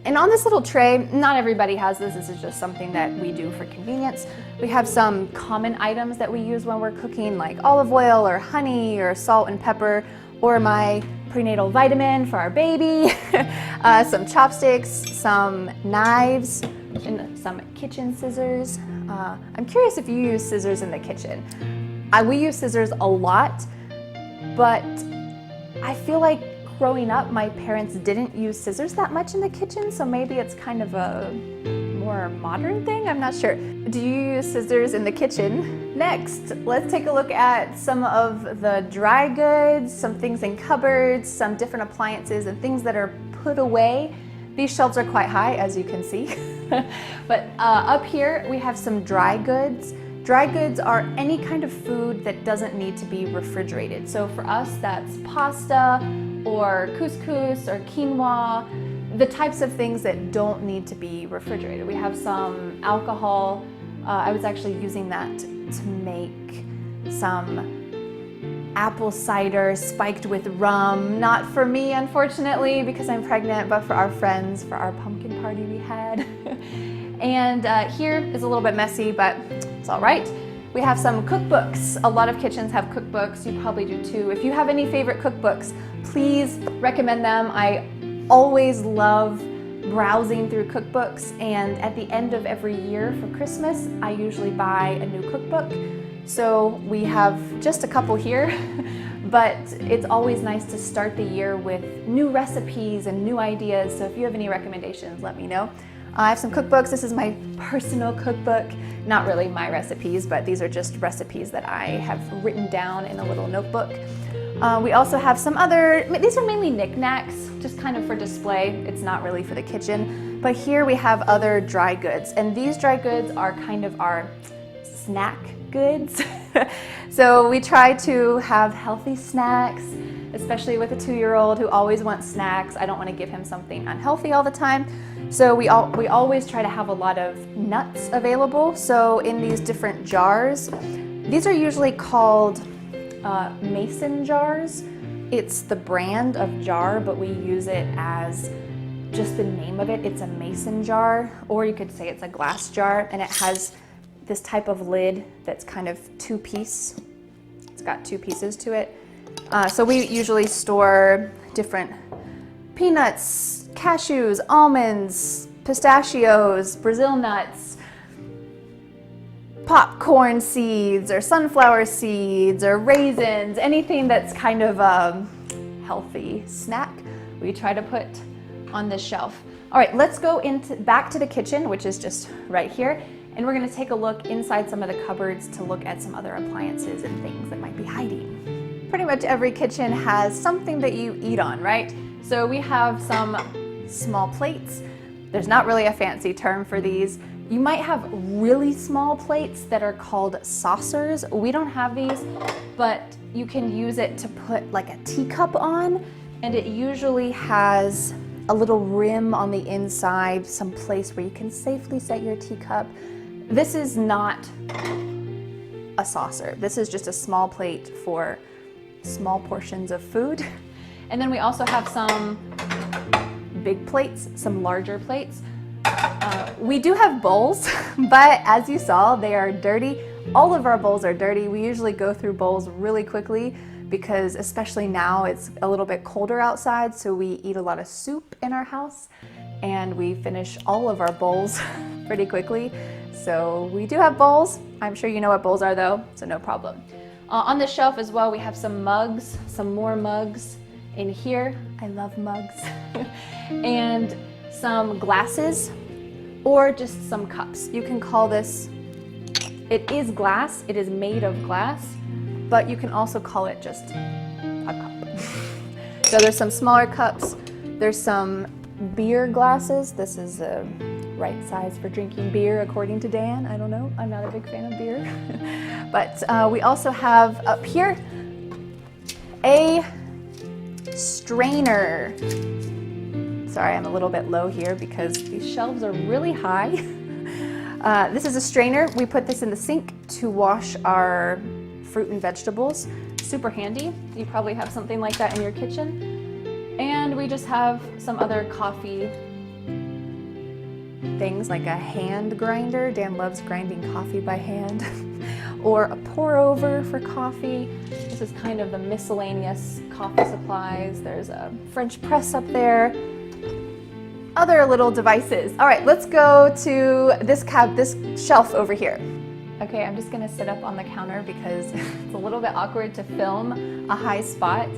And on this little tray, not everybody has this. This is just something that we do for convenience. We have some common items that we use when we're cooking, like olive oil or honey or salt and pepper, or my prenatal vitamin for our baby, some chopsticks, some knives, and some kitchen scissors. I'm curious if you use scissors in the kitchen. We use scissors a lot, but I feel like growing up, my parents didn't use scissors that much in the kitchen, so maybe it's kind of a more modern thing, I'm not sure. Do you use scissors in the kitchen? Next, let's take a look at some of the dry goods, some things in cupboards, some different appliances and things that are put away. These shelves are quite high, as you can see. But up here, we have some dry goods. Dry goods are any kind of food that doesn't need to be refrigerated. So for us, that's pasta or couscous or quinoa, the types of things that don't need to be refrigerated. We have some alcohol. I was actually using that to make some apple cider spiked with rum. Not for me, unfortunately, because I'm pregnant, but for our friends, for our pumpkin party we had. And here is a little bit messy, but it's all right. We have some cookbooks. A lot of kitchens have cookbooks. You probably do too. If you have any favorite cookbooks, please recommend them. I always love browsing through cookbooks, and at the end of every year for Christmas, I usually buy a new cookbook. So we have just a couple here, but it's always nice to start the year with new recipes and new ideas. So if you have any recommendations, let me know. I have some cookbooks. This is my personal cookbook. Not really my recipes, but these are just recipes that I have written down in a little notebook. We also have some other, these are mainly knickknacks, just kind of for display. It's not really for the kitchen. But here we have other dry goods, and these dry goods are kind of our snack goods. So we try to have healthy snacks, especially with a 2-year-old who always wants snacks. I don't want to give him something unhealthy all the time. So we always try to have a lot of nuts available. So in these different jars, these are usually called mason jars. It's the brand of jar, but we use it as just the name of it. It's a mason jar, or you could say it's a glass jar, and it has this type of lid that's kind of two-piece. It's got 2 pieces to it. So we usually store different peanuts, cashews, almonds, pistachios, Brazil nuts, popcorn seeds or sunflower seeds or raisins, anything that's kind of a healthy snack we try to put on this shelf. All right, let's go back to the kitchen, which is just right here, and we're gonna take a look inside some of the cupboards to look at some other appliances and things that might be hiding. Pretty much every kitchen has something that you eat on, right? So we have some small plates. There's not really a fancy term for these. You might have really small plates that are called saucers. We don't have these, but you can use it to put like a teacup on, and it usually has a little rim on the inside, some place where you can safely set your teacup. This is not a saucer. This is just a small plate for small portions of food. And then we also have some big plates, some larger plates. We do have bowls, but as you saw, they are dirty. All of our bowls are dirty. We usually go through bowls really quickly because especially now it's a little bit colder outside, so we eat a lot of soup in our house and we finish all of our bowls pretty quickly. So we do have bowls. I'm sure you know what bowls are though, so no problem. On the shelf as well, we have some mugs, some more mugs in here. I love mugs. And some glasses or just some cups. You can call this, it is glass, it is made of glass, but you can also call it just a cup. So there's some smaller cups, there's some beer glasses. This is the right size for drinking beer according to Dan. I don't know, I'm not a big fan of beer. But we also have up here a strainer. Sorry, I'm a little bit low here because these shelves are really high. This is a strainer. We put this in the sink to wash our fruit and vegetables. Super handy. You probably have something like that in your kitchen. And we just have some other coffee things like a hand grinder. Dan loves grinding coffee by hand. Or a pour over for coffee. This is kind of the miscellaneous coffee supplies. There's a French press up there. Other little devices. All right, let's go to this shelf over here. Okay, I'm just gonna sit up on the counter because it's a little bit awkward to film a high spot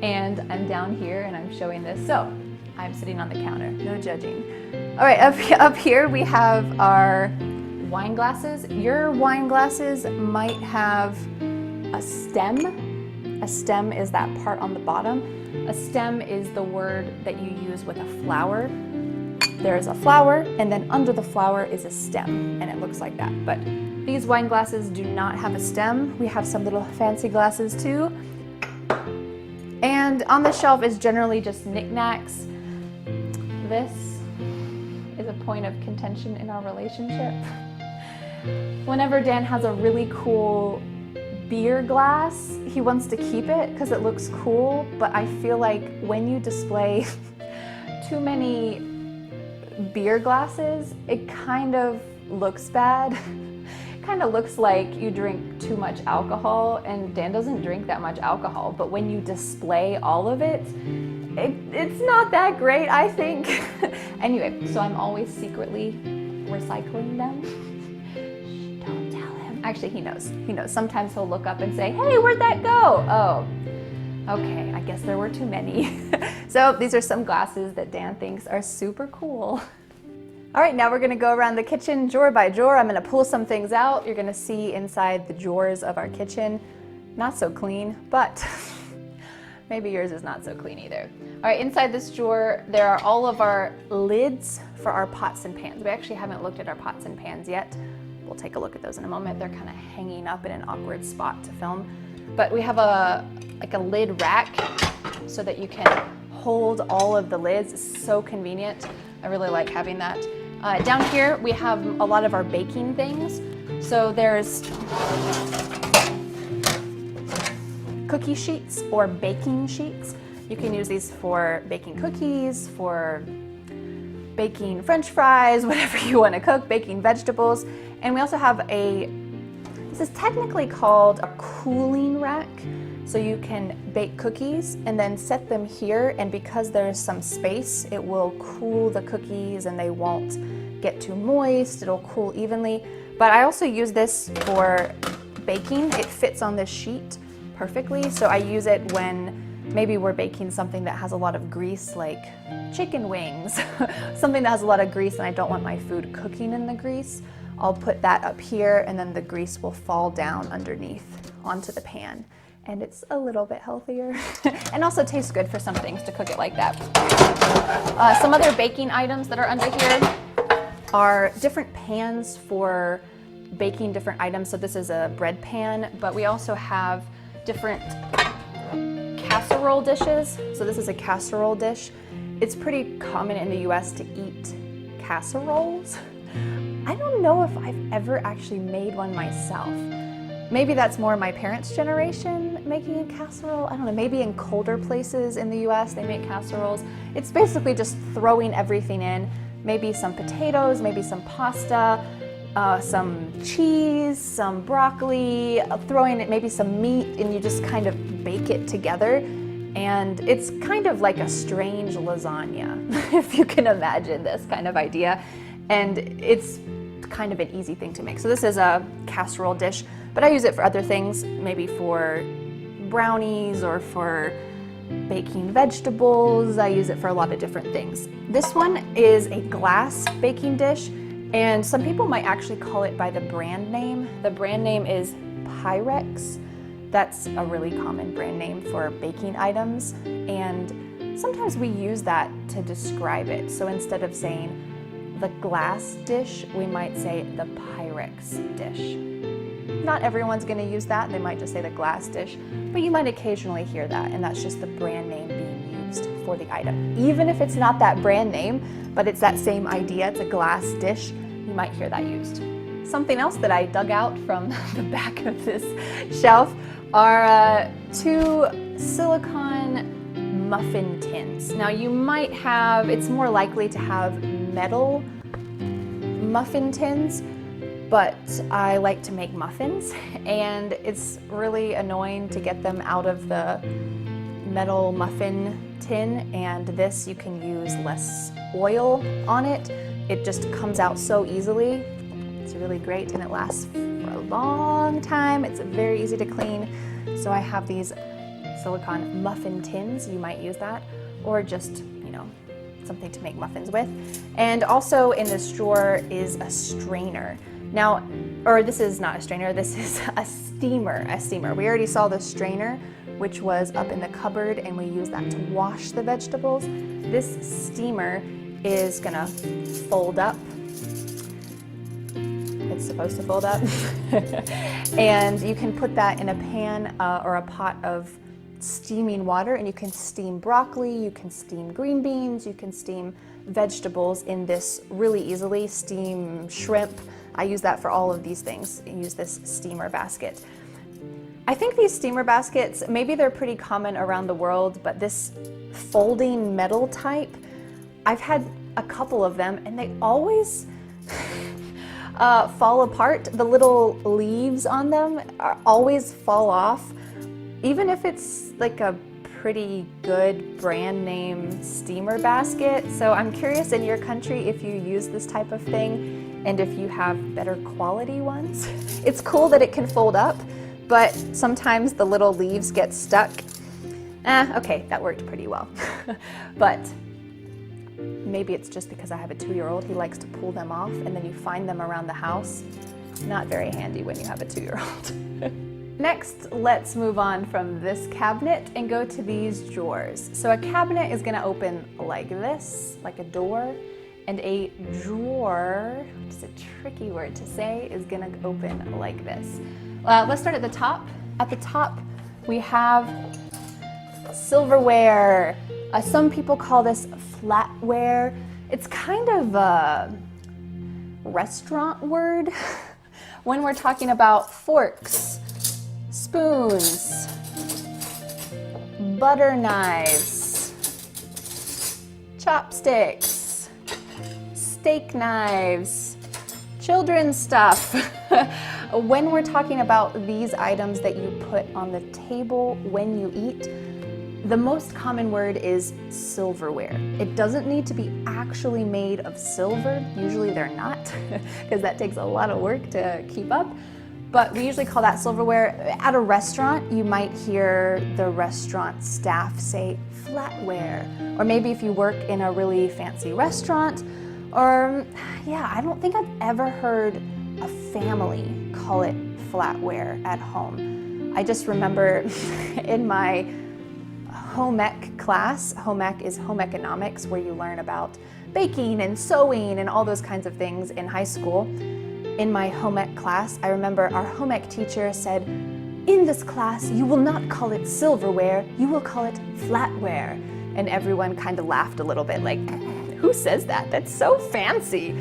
and I'm down here and I'm showing this. So I'm sitting on the counter, no judging. All right, up here we have our wine glasses. Your wine glasses might have a stem. A stem is that part on the bottom. A stem is the word that you use with a flower. There's a flower, and then under the flower is a stem, and it looks like that. But these wine glasses do not have a stem. We have some little fancy glasses too. And on the shelf is generally just knickknacks. This is a point of contention in our relationship. Whenever Dan has a really cool beer glass, he wants to keep it because it looks cool, but I feel like when you display too many beer glasses, it kind of looks bad. Kind of looks like you drink too much alcohol, and Dan doesn't drink that much alcohol, but when you display all of it, it's not that great, I think. Anyway, so I'm always secretly recycling them. Shh, don't tell him. Actually, he knows. He knows. Sometimes he'll look up and say, hey, where'd that go? Oh, okay, I guess there were too many. So these are some glasses that Dan thinks are super cool. All right, now we're gonna go around the kitchen drawer by drawer. I'm gonna pull some things out. You're gonna see inside the drawers of our kitchen. Not so clean, but maybe yours is not so clean either. All right, inside this drawer, there are all of our lids for our pots and pans. We actually haven't looked at our pots and pans yet. We'll take a look at those in a moment. They're kind of hanging up in an awkward spot to film. But we have a lid rack so that you can hold all of the lids. It's so convenient. I really like having that. Down here, we have a lot of our baking things. So there's cookie sheets or baking sheets. You can use these for baking cookies, for baking French fries, whatever you want to cook, baking vegetables. And we also have this is technically called a cooling rack So you can bake cookies and then set them here, and because there's some space, it will cool the cookies and they won't get too moist, it'll cool evenly. But I also use this for baking. It fits on this sheet perfectly, so I use it when maybe we're baking something that has a lot of grease, like chicken wings, something that has a lot of grease and I don't want my food cooking in the grease. I'll put that up here and then the grease will fall down underneath onto the pan. And it's a little bit healthier and also tastes good for some things to cook it like that. Some other baking items that are under here are different pans for baking different items. So this is a bread pan, but we also have different casserole dishes. So this is a casserole dish. It's pretty common in the US to eat casseroles. I don't know if I've ever actually made one myself. Maybe that's more my parents' generation making a casserole. I don't know, maybe in colder places in the US they make casseroles. It's basically just throwing everything in, maybe some potatoes, maybe some pasta, some cheese, some broccoli, throwing in maybe some meat, and you just kind of bake it together. And it's kind of like a strange lasagna, if you can imagine this kind of idea. And it's kind of an easy thing to make. So this is a casserole dish, but I use it for other things, maybe for brownies or for baking vegetables. I use it for a lot of different things. This one is a glass baking dish, and some people might actually call it by the brand name. The brand name is Pyrex. That's a really common brand name for baking items, and sometimes we use that to describe it. So instead of saying the glass dish, we might say the Pyrex dish. Not everyone's going to use that. They might just say the glass dish, but you might occasionally hear that, and that's just the brand name being used for the item. Even if it's not that brand name, but it's that same idea, it's a glass dish, you might hear that used. Something else that I dug out from the back of this shelf are two silicone muffin tins. Now you might have, it's more likely to have metal muffin tins, but I like to make muffins, and it's really annoying to get them out of the metal muffin tin, and this, you can use less oil on it. It just comes out so easily. It's really great, and it lasts for a long time. It's very easy to clean. So I have these silicone muffin tins. You might use that, or just, you know, something to make muffins with. And also in this drawer is a strainer. Now, or this is not a strainer, this is a steamer. We already saw the strainer, which was up in the cupboard, and we use that to wash the vegetables. This steamer is gonna fold up. It's supposed to fold up. And you can put that in a pan or a pot of steaming water, and you can steam broccoli, you can steam green beans, you can steam vegetables in this really easily. Steam shrimp. I use that for all of these things. I use this steamer basket. I think these steamer baskets, maybe they're pretty common around the world, but this folding metal type, I've had a couple of them, and they always fall apart. The little leaves on them always fall off, even if it's like a pretty good brand name steamer basket. So I'm curious in your country if you use this type of thing and if you have better quality ones. It's cool that it can fold up, but sometimes the little leaves get stuck. Okay, that worked pretty well. But maybe it's just because I have a 2-year-old. He likes to pull them off, and then you find them around the house. Not very handy when you have a 2-year-old. Next, let's move on from this cabinet and go to these drawers. So a cabinet is gonna open like this, like a door, and a drawer, which is a tricky word to say, is gonna open like this. Let's start at the top. At the top, we have silverware. Some people call this flatware. It's kind of a restaurant word when we're talking about forks, spoons, butter knives, chopsticks, steak knives, children's stuff. When we're talking about these items that you put on the table when you eat, the most common word is silverware. It doesn't need to be actually made of silver. Usually they're not, because that takes a lot of work to keep up. But we usually call that silverware. At a restaurant, you might hear the restaurant staff say flatware. Or maybe if you work in a really fancy restaurant, or yeah, I don't think I've ever heard a family call it flatware at home. I just remember in my home ec class, home ec is home economics, where you learn about baking and sewing and all those kinds of things in high school. In my home ec class, I remember our home ec teacher said, "In this class, you will not call it silverware, you will call it flatware." And everyone kind of laughed a little bit, like, who says that? That's so fancy.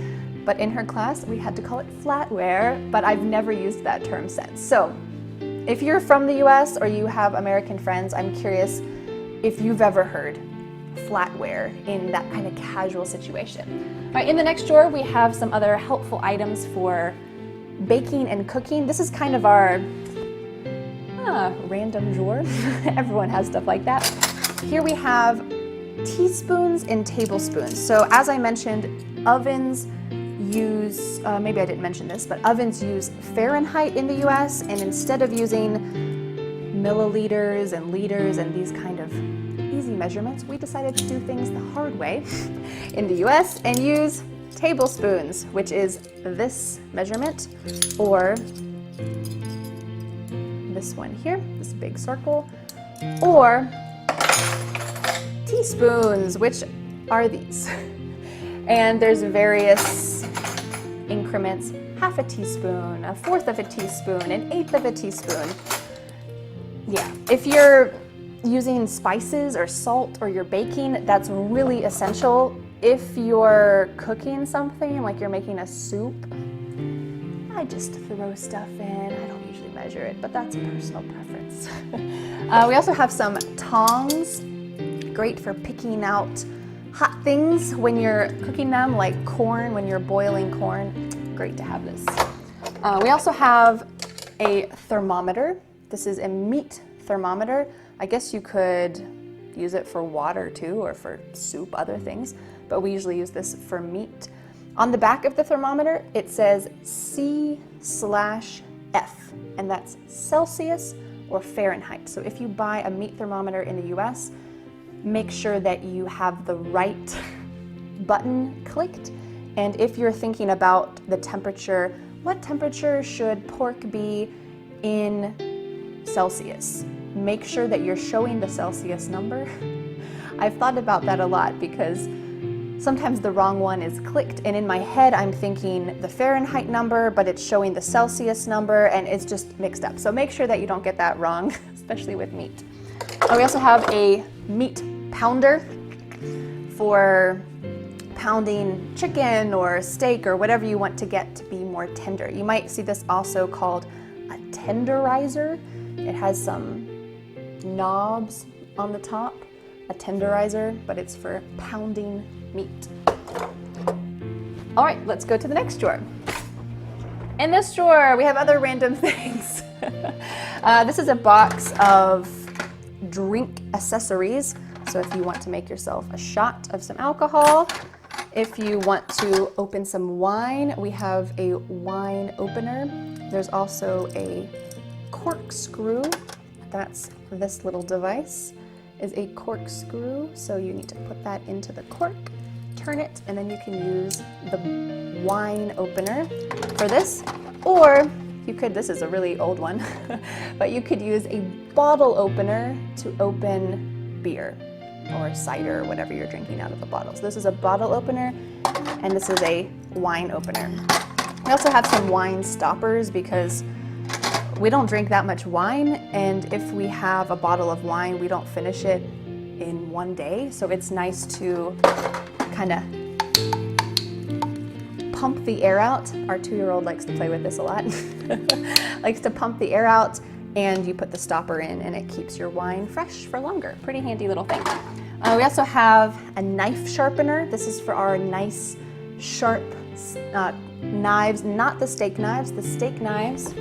But in her class, we had to call it flatware, but I've never used that term since. So if you're from the US or you have American friends, I'm curious if you've ever heard flatware in that kind of casual situation. All right, in the next drawer, we have some other helpful items for baking and cooking. This is kind of our random drawer. Everyone has stuff like that. Here we have teaspoons and tablespoons. So as I mentioned, ovens use, maybe I didn't mention this, but ovens use Fahrenheit in the US, and instead of using milliliters and liters and these kind of easy measurements, we decided to do things the hard way in the US and use tablespoons, which is this measurement, or this one here, this big circle, or teaspoons, which are these. And there's various increments, half a teaspoon, a fourth of a teaspoon, an eighth of a teaspoon. Yeah, if you're using spices or salt or you're baking, that's really essential. If you're cooking something, like you're making a soup, I just throw stuff in. I don't usually measure it, but that's a personal preference. We also have some tongs, great for picking out hot things when you're cooking them, like corn, when you're boiling corn. Great to have this. We also have a thermometer. This is a meat thermometer. I guess you could use it for water too, or for soup, other things, but we usually use this for meat. On the back of the thermometer, it says C/F, and that's Celsius or Fahrenheit. So if you buy a meat thermometer in the US, make sure that you have the right button clicked. And if you're thinking about the temperature, what temperature should pork be in Celsius? Make sure that you're showing the Celsius number. I've thought about that a lot because sometimes the wrong one is clicked, and in my head I'm thinking the Fahrenheit number, but it's showing the Celsius number, and it's just mixed up. So make sure that you don't get that wrong, especially with meat. We also have a meat pounder for pounding chicken or steak or whatever you want to get to be more tender. You might see this also called a tenderizer. It has some knobs on the top, a tenderizer, but it's for pounding meat. All right, let's go to the next drawer. In this drawer, we have other random things. This is a box of drink accessories. So if you want to make yourself a shot of some alcohol, if you want to open some wine, we have a wine opener. There's also a corkscrew. That's this little device is a corkscrew. So you need to put that into the cork, turn it, and then you can use the wine opener for this. Or you could, this is a really old one, but you could use a bottle opener to open beer or cider or whatever you're drinking out of a bottle. So this is a bottle opener, and this is a wine opener. We also have some wine stoppers because we don't drink that much wine, and if we have a bottle of wine, we don't finish it in one day. So it's nice to kind of pump the air out. Our 2-year-old likes to play with this a lot. Likes to pump the air out, and you put the stopper in and it keeps your wine fresh for longer. Pretty handy little thing. We also have a knife sharpener. This is for our nice, sharp knives, not the steak knives. The steak knives,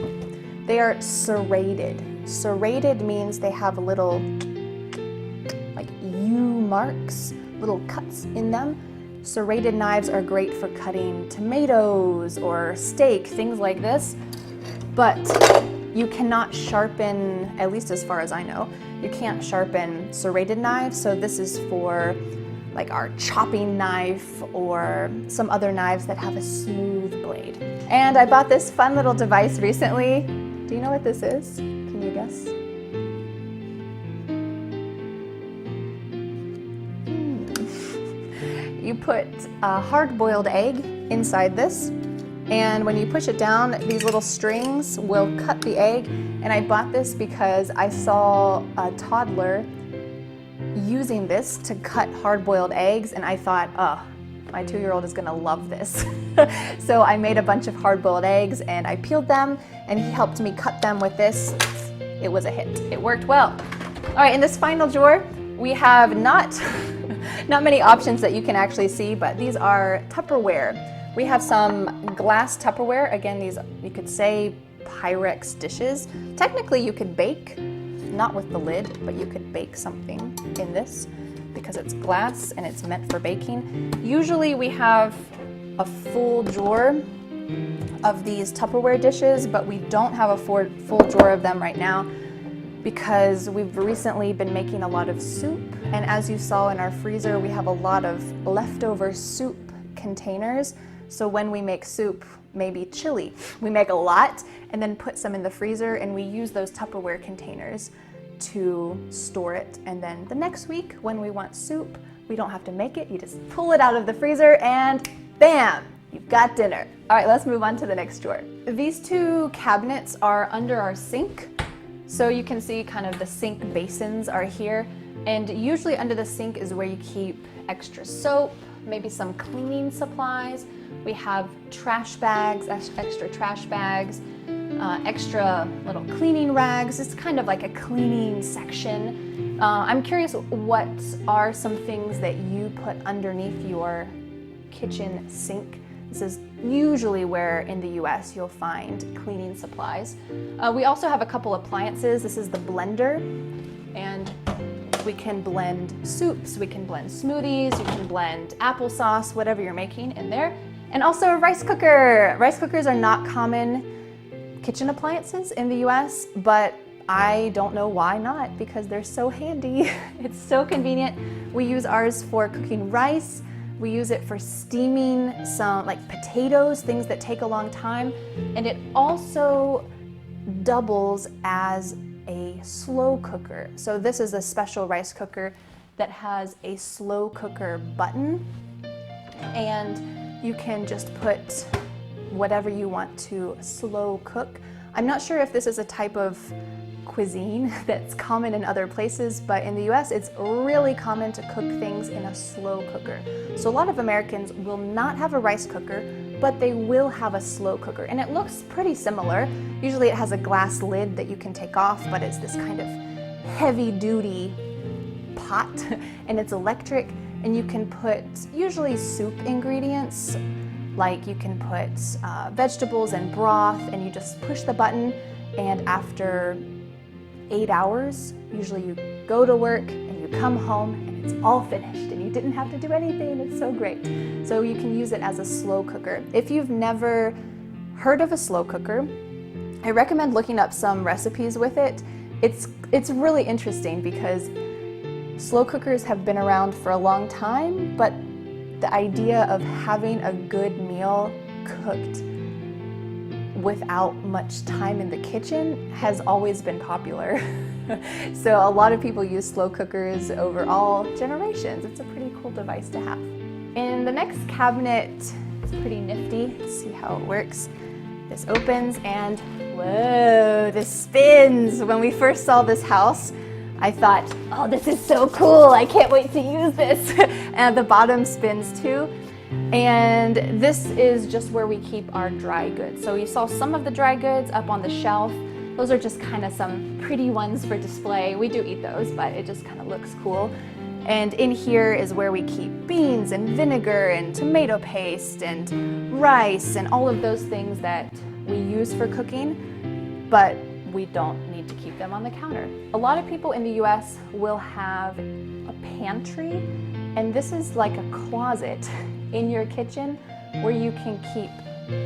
they are serrated. Serrated means they have little like U marks, little cuts in them. Serrated knives are great for cutting tomatoes or steak, things like this. But you cannot sharpen, at least as far as I know, you can't sharpen serrated knives. So this is for like our chopping knife or some other knives that have a smooth blade. And I bought this fun little device recently. Do you know what this is? Can you guess? You put a hard-boiled egg inside this, and when you push it down, these little strings will cut the egg. And I bought this because I saw a toddler using this to cut hard-boiled eggs, and I thought, oh, my 2-year-old is gonna love this. So I made a bunch of hard-boiled eggs and I peeled them, and he helped me cut them with this. It was a hit. It worked well. All right, in this final drawer, we have not many options that you can actually see, but these are Tupperware. We have some glass Tupperware. Again, these, you could say, Pyrex dishes. Technically, you could bake, not with the lid, but you could bake something in this because it's glass and it's meant for baking. Usually we have a full drawer of these Tupperware dishes, but we don't have a full drawer of them right now because we've recently been making a lot of soup. And as you saw in our freezer, we have a lot of leftover soup containers. So when we make soup, maybe chili, we make a lot and then put some in the freezer, and we use those Tupperware containers to store it. And then the next week when we want soup, we don't have to make it. You just pull it out of the freezer and bam, you've got dinner. All right, let's move on to the next drawer. These two cabinets are under our sink. So you can see kind of the sink basins are here. And usually under the sink is where you keep extra soap, maybe some cleaning supplies. We have trash bags, extra trash bags, extra little cleaning rags. It's kind of like a cleaning section. I'm curious, what are some things that you put underneath your kitchen sink? This is usually where in the US you'll find cleaning supplies. We also have a couple appliances. This is the blender, and we can blend soups, we can blend smoothies, you can blend applesauce, whatever you're making in there. And also a rice cooker. Rice cookers are not common kitchen appliances in the US, but I don't know why not, because they're so handy. It's so convenient. We use ours for cooking rice. We use it for steaming some like potatoes, things that take a long time. And it also doubles as a slow cooker. So this is a special rice cooker that has a slow cooker button, and you can just put whatever you want to slow cook. I'm not sure if this is a type of cuisine that's common in other places, but in the US it's really common to cook things in a slow cooker. So a lot of Americans will not have a rice cooker, but they will have a slow cooker, and it looks pretty similar. Usually it has a glass lid that you can take off, but it's this kind of heavy-duty pot, and it's electric, and you can put usually soup ingredients, like you can put vegetables and broth, and you just push the button, and after 8 hours, usually you go to work and you come home and it's all finished and you didn't have to do anything. It's so great. So you can use it as a slow cooker. If you've never heard of a slow cooker, I recommend looking up some recipes with it. It's really interesting because slow cookers have been around for a long time, but the idea of having a good meal cooked without much time in the kitchen has always been popular. So a lot of people use slow cookers over all generations. It's a pretty cool device to have. In the next cabinet, it's pretty nifty. Let's see how it works. This opens and whoa, this spins. When we first saw this house, I thought, oh, this is so cool. I can't wait to use this. And the bottom spins too. And this is just where we keep our dry goods. So you saw some of the dry goods up on the shelf. Those are just kind of some pretty ones for display. We do eat those, but it just kind of looks cool. And in here is where we keep beans and vinegar and tomato paste and rice and all of those things that we use for cooking, but we don't need to keep them on the counter. A lot of people in the US will have a pantry, and this is like a closet in your kitchen where you can keep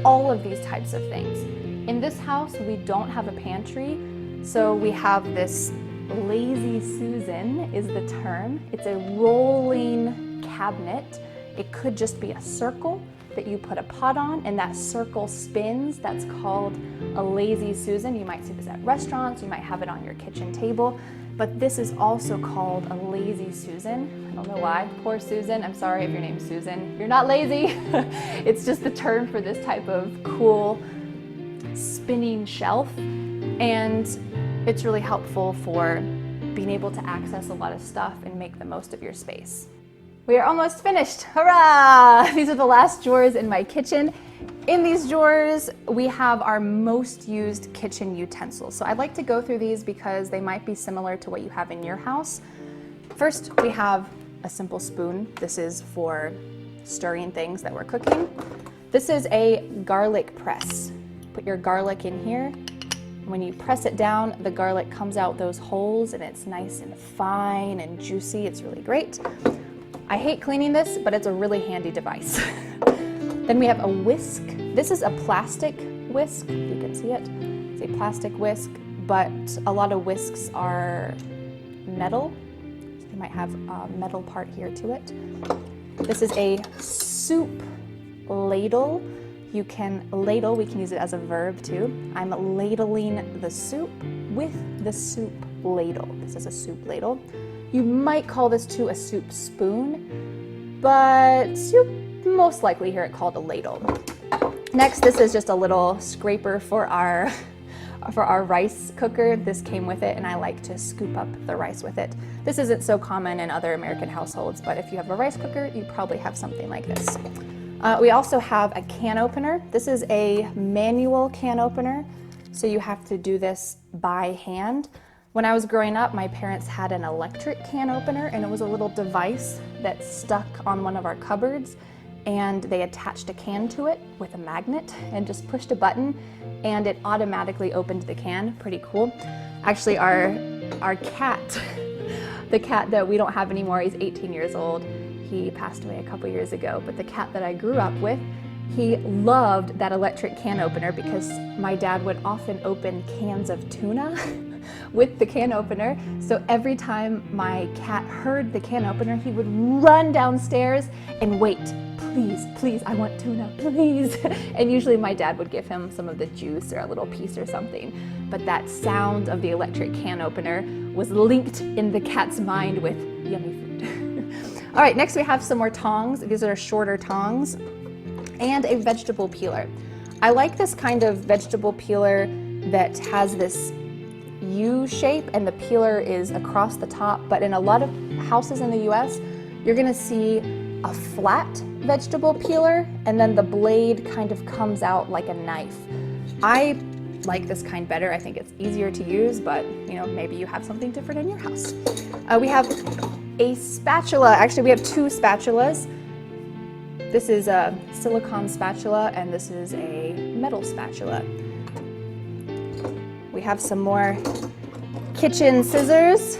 all of these types of things. In this house, we don't have a pantry, so we have this lazy Susan is the term. It's a rolling cabinet. It could just be a circle that you put a pot on and that circle spins. That's called a lazy Susan. You might see this at restaurants, you might have it on your kitchen table, but this is also called a lazy Susan. I don't know why. Poor Susan. I'm sorry if your name's Susan. You're not lazy. It's just the term for this type of cool spinning shelf, and it's really helpful for being able to access a lot of stuff and make the most of your space. We are almost finished. Hurrah! These are the last drawers in my kitchen. In these drawers, we have our most used kitchen utensils. So I'd like to go through these because they might be similar to what you have in your house. First, we have a simple spoon. This is for stirring things that we're cooking. This is a garlic press. Put your garlic in here. When you press it down, the garlic comes out those holes and it's nice and fine and juicy. It's really great. I hate cleaning this, but it's a really handy device. Then we have a whisk. This is a plastic whisk, if you can see it. It's a plastic whisk, but a lot of whisks are metal. So they might have a metal part here to it. This is a soup ladle. You can ladle, we can use it as a verb too. I'm ladling the soup with the soup ladle. This is a soup ladle. You might call this too a soup spoon, but you most likely hear it called a ladle. Next, this is just a little scraper for our rice cooker. This came with it, and I like to scoop up the rice with it. This isn't so common in other American households, but if you have a rice cooker, you probably have something like this. We also have a can opener. This is a manual can opener, so you have to do this by hand. When I was growing up, my parents had an electric can opener, and it was a little device that stuck on one of our cupboards, and they attached a can to it with a magnet and just pushed a button, and it automatically opened the can. Pretty cool. Actually, our cat, the cat that we don't have anymore, he's 18 years old. He passed away a couple years ago, but the cat that I grew up with, he loved that electric can opener because my dad would often open cans of tuna with the can opener. So every time my cat heard the can opener, he would run downstairs and wait. Please, please, I want tuna, please. And usually my dad would give him some of the juice or a little piece or something. But that sound of the electric can opener was linked in the cat's mind with yummy food. All right, next we have some more tongs. These are shorter tongs and a vegetable peeler. I like this kind of vegetable peeler that has this U shape and the peeler is across the top, but in a lot of houses in the US, you're gonna see a flat vegetable peeler and then the blade kind of comes out like a knife. I like this kind better. I think it's easier to use, but you know, maybe you have something different in your house. We have a spatula. Actually, we have two spatulas. This is a silicone spatula and this is a metal spatula. We have some more kitchen scissors.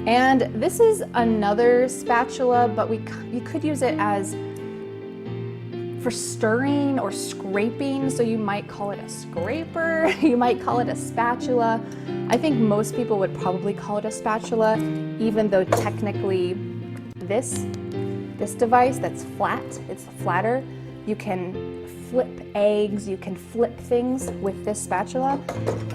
And this is another spatula, but you could use it as for stirring or scraping, so you might call it a scraper, you might call it a spatula. I think most people would probably call it a spatula, even though technically this device that's flat, it's flatter. You can flip eggs, you can flip things with this spatula,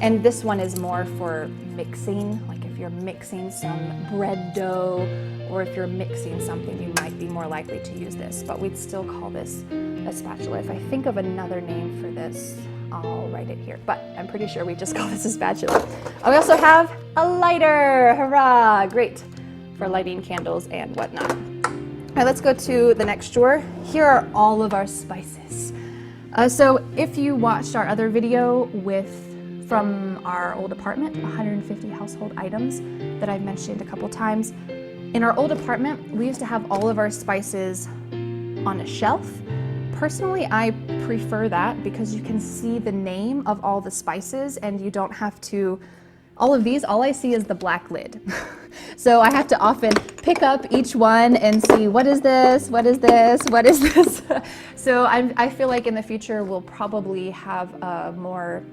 and this one is more for mixing, like if you're mixing some bread dough or if you're mixing something, you might be more likely to use this, but we'd still call this a spatula. If I think of another name for this, I'll write it here, but I'm pretty sure we just call this a spatula. We also have a lighter, hurrah, great for lighting candles and whatnot. All right, let's go to the next drawer. Here are all of our spices. So if you watched our other video with from our old apartment, 150 household items that I've mentioned a couple times. In our old apartment, we used to have all of our spices on a shelf. Personally, I prefer that because you can see the name of all the spices and you don't have to, all of these, all I see is the black lid. So I have to often pick up each one and see what is this, what is this, what is this. So I feel like in the future we'll probably have a more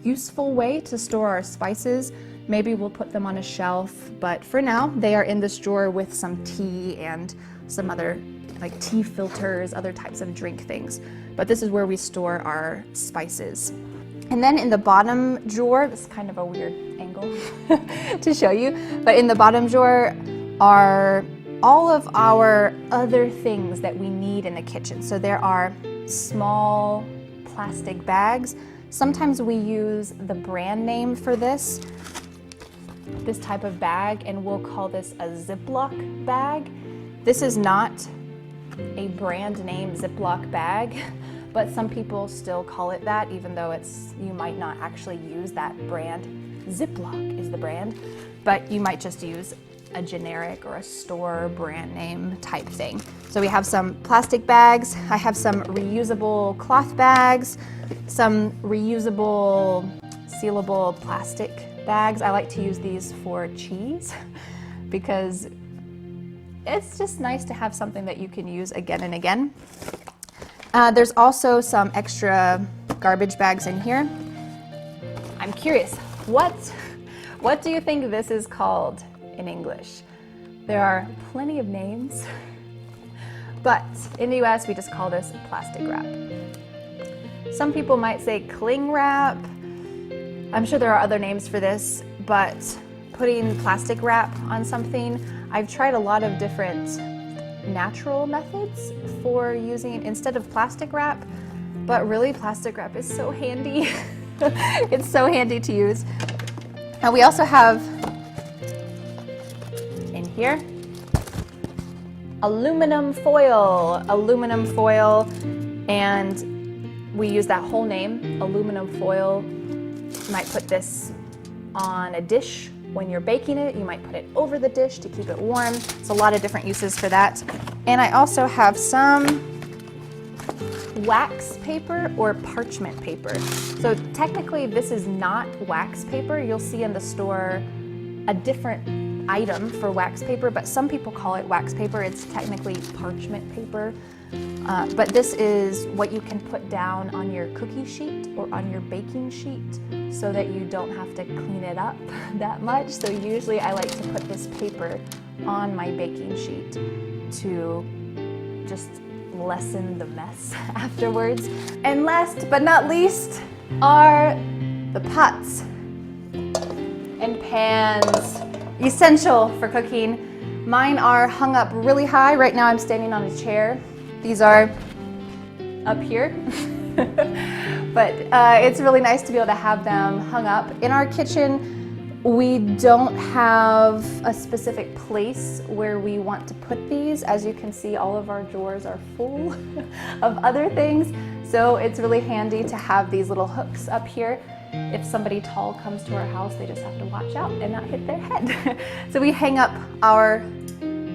useful way to store our spices. Maybe we'll put them on a shelf, but for now they are in this drawer with some tea and some other like tea filters, other types of drink things. But this is where we store our spices. And then in the bottom drawer, this is kind of a weird angle to show you, but in the bottom drawer are all of our other things that we need in the kitchen. So there are small plastic bags. Sometimes we use the brand name for this type of bag, and we'll call this a Ziploc bag. This is not a brand name Ziploc bag, but some people still call it that, even though you might not actually use that brand. Ziploc is the brand, but you might just use a generic or a store brand name type thing. So we have some plastic bags. I have some reusable cloth bags, some reusable sealable plastic bags. I like to use these for cheese because it's just nice to have something that you can use again and again. There's also some extra garbage bags in here. I'm curious, what do you think this is called in English? There are plenty of names, but in the US we just call this plastic wrap. Some people might say cling wrap. I'm sure there are other names for this, but putting plastic wrap on something, I've tried a lot of different natural methods for using instead of plastic wrap, but really plastic wrap is so handy. It's so handy to use. And we also have in here aluminum foil, and we use that whole name, aluminum foil. You might put this on a dish when you're baking it. You might put it over the dish to keep it warm. It's a lot of different uses for that. And I also have some wax paper or parchment paper. So technically this is not wax paper. You'll see in the store a different item for wax paper, but some people call it wax paper. It's technically parchment paper. But this is what you can put down on your cookie sheet or on your baking sheet so that you don't have to clean it up that much. So usually I like to put this paper on my baking sheet to just lessen the mess afterwards. And last but not least are the pots and pans, essential for cooking. Mine are hung up really high. Right now I'm standing on a chair. These are up here, but it's really nice to be able to have them hung up. In our kitchen, we don't have a specific place where we want to put these. As you can see, all of our drawers are full of other things, so it's really handy to have these little hooks up here. If somebody tall comes to our house, they just have to watch out and not hit their head. So we hang up our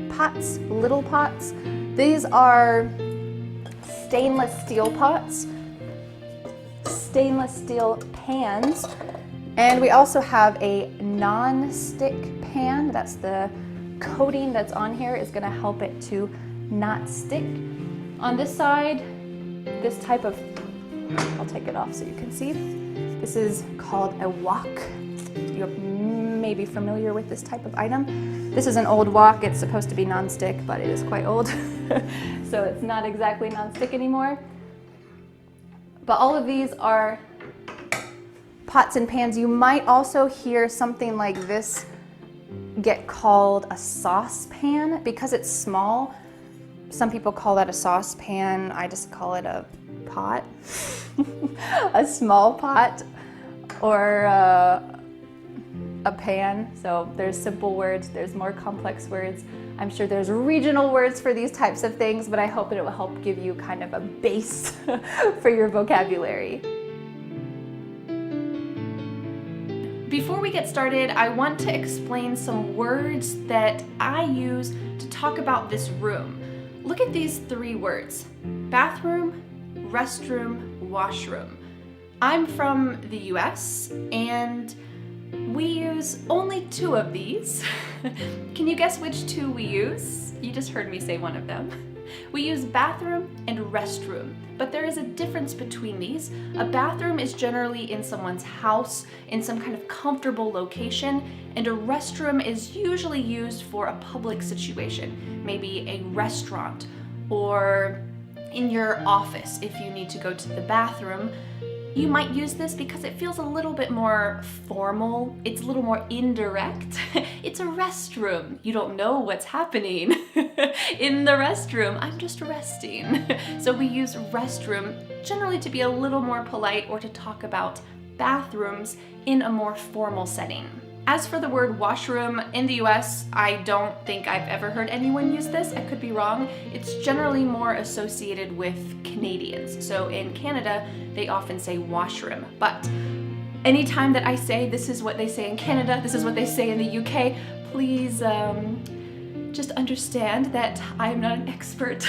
pots, little pots. These are stainless steel pots, stainless steel pans, and we also have a non-stick pan. That's the coating that's on here is going to help it to not stick. On this side, this type of, I'll take it off so you can see. This is called a wok. You're maybe familiar with this type of item. This is an old wok. It's supposed to be non-stick, but it is quite old. So it's not exactly non-stick anymore. But all of these are pots and pans. You might also hear something like this get called a saucepan because it's small. Some people call that a saucepan. I just call it a pot, a small pot, or a pan. So there's simple words, there's more complex words. I'm sure there's regional words for these types of things, but I hope it will help give you kind of a base for your vocabulary. Before we get started, I want to explain some words that I use to talk about this room. Look at these 3 words: bathroom, restroom, washroom. I'm from the US and we use only 2 of these. Can you guess which 2 we use? You just heard me say one of them. We use bathroom and restroom, but there is a difference between these. A bathroom is generally in someone's house, in some kind of comfortable location, and a restroom is usually used for a public situation, maybe a restaurant, or in your office if you need to go to the bathroom. You might use this because it feels a little bit more formal. It's a little more indirect. It's a restroom. You don't know what's happening in the restroom. I'm just resting. So we use restroom generally to be a little more polite or to talk about bathrooms in a more formal setting. As for the word washroom, in the US, I don't think I've ever heard anyone use this. I could be wrong. It's generally more associated with Canadians. So in Canada, they often say washroom. But anytime that I say this is what they say in Canada, this is what they say in the UK, please just understand that I'm not an expert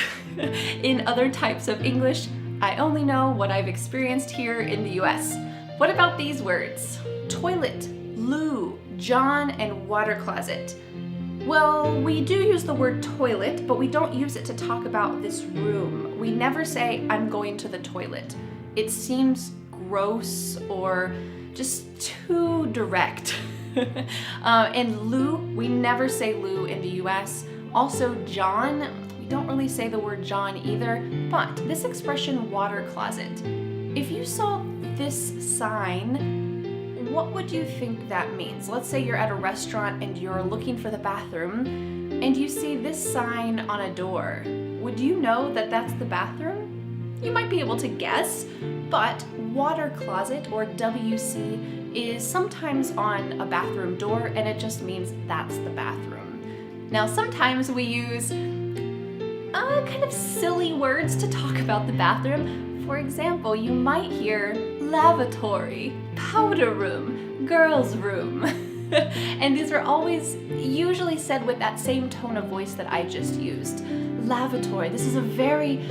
in other types of English. I only know what I've experienced here in the US. What about these words? Toilet, loo, John, and water closet. Well, we do use the word toilet, but we don't use it to talk about this room. We never say, I'm going to the toilet. It seems gross or just too direct. And loo, we never say loo in the US. Also, John, we don't really say the word John either, but this expression water closet, if you saw this sign, what would you think that means? Let's say you're at a restaurant and you're looking for the bathroom and you see this sign on a door. Would you know that that's the bathroom? You might be able to guess, but water closet, or WC, is sometimes on a bathroom door and it just means that's the bathroom. Now sometimes we use kind of silly words to talk about the bathroom. For example, you might hear lavatory, powder room, girls' room. And these are always usually said with that same tone of voice that I just used. Lavatory, this is a very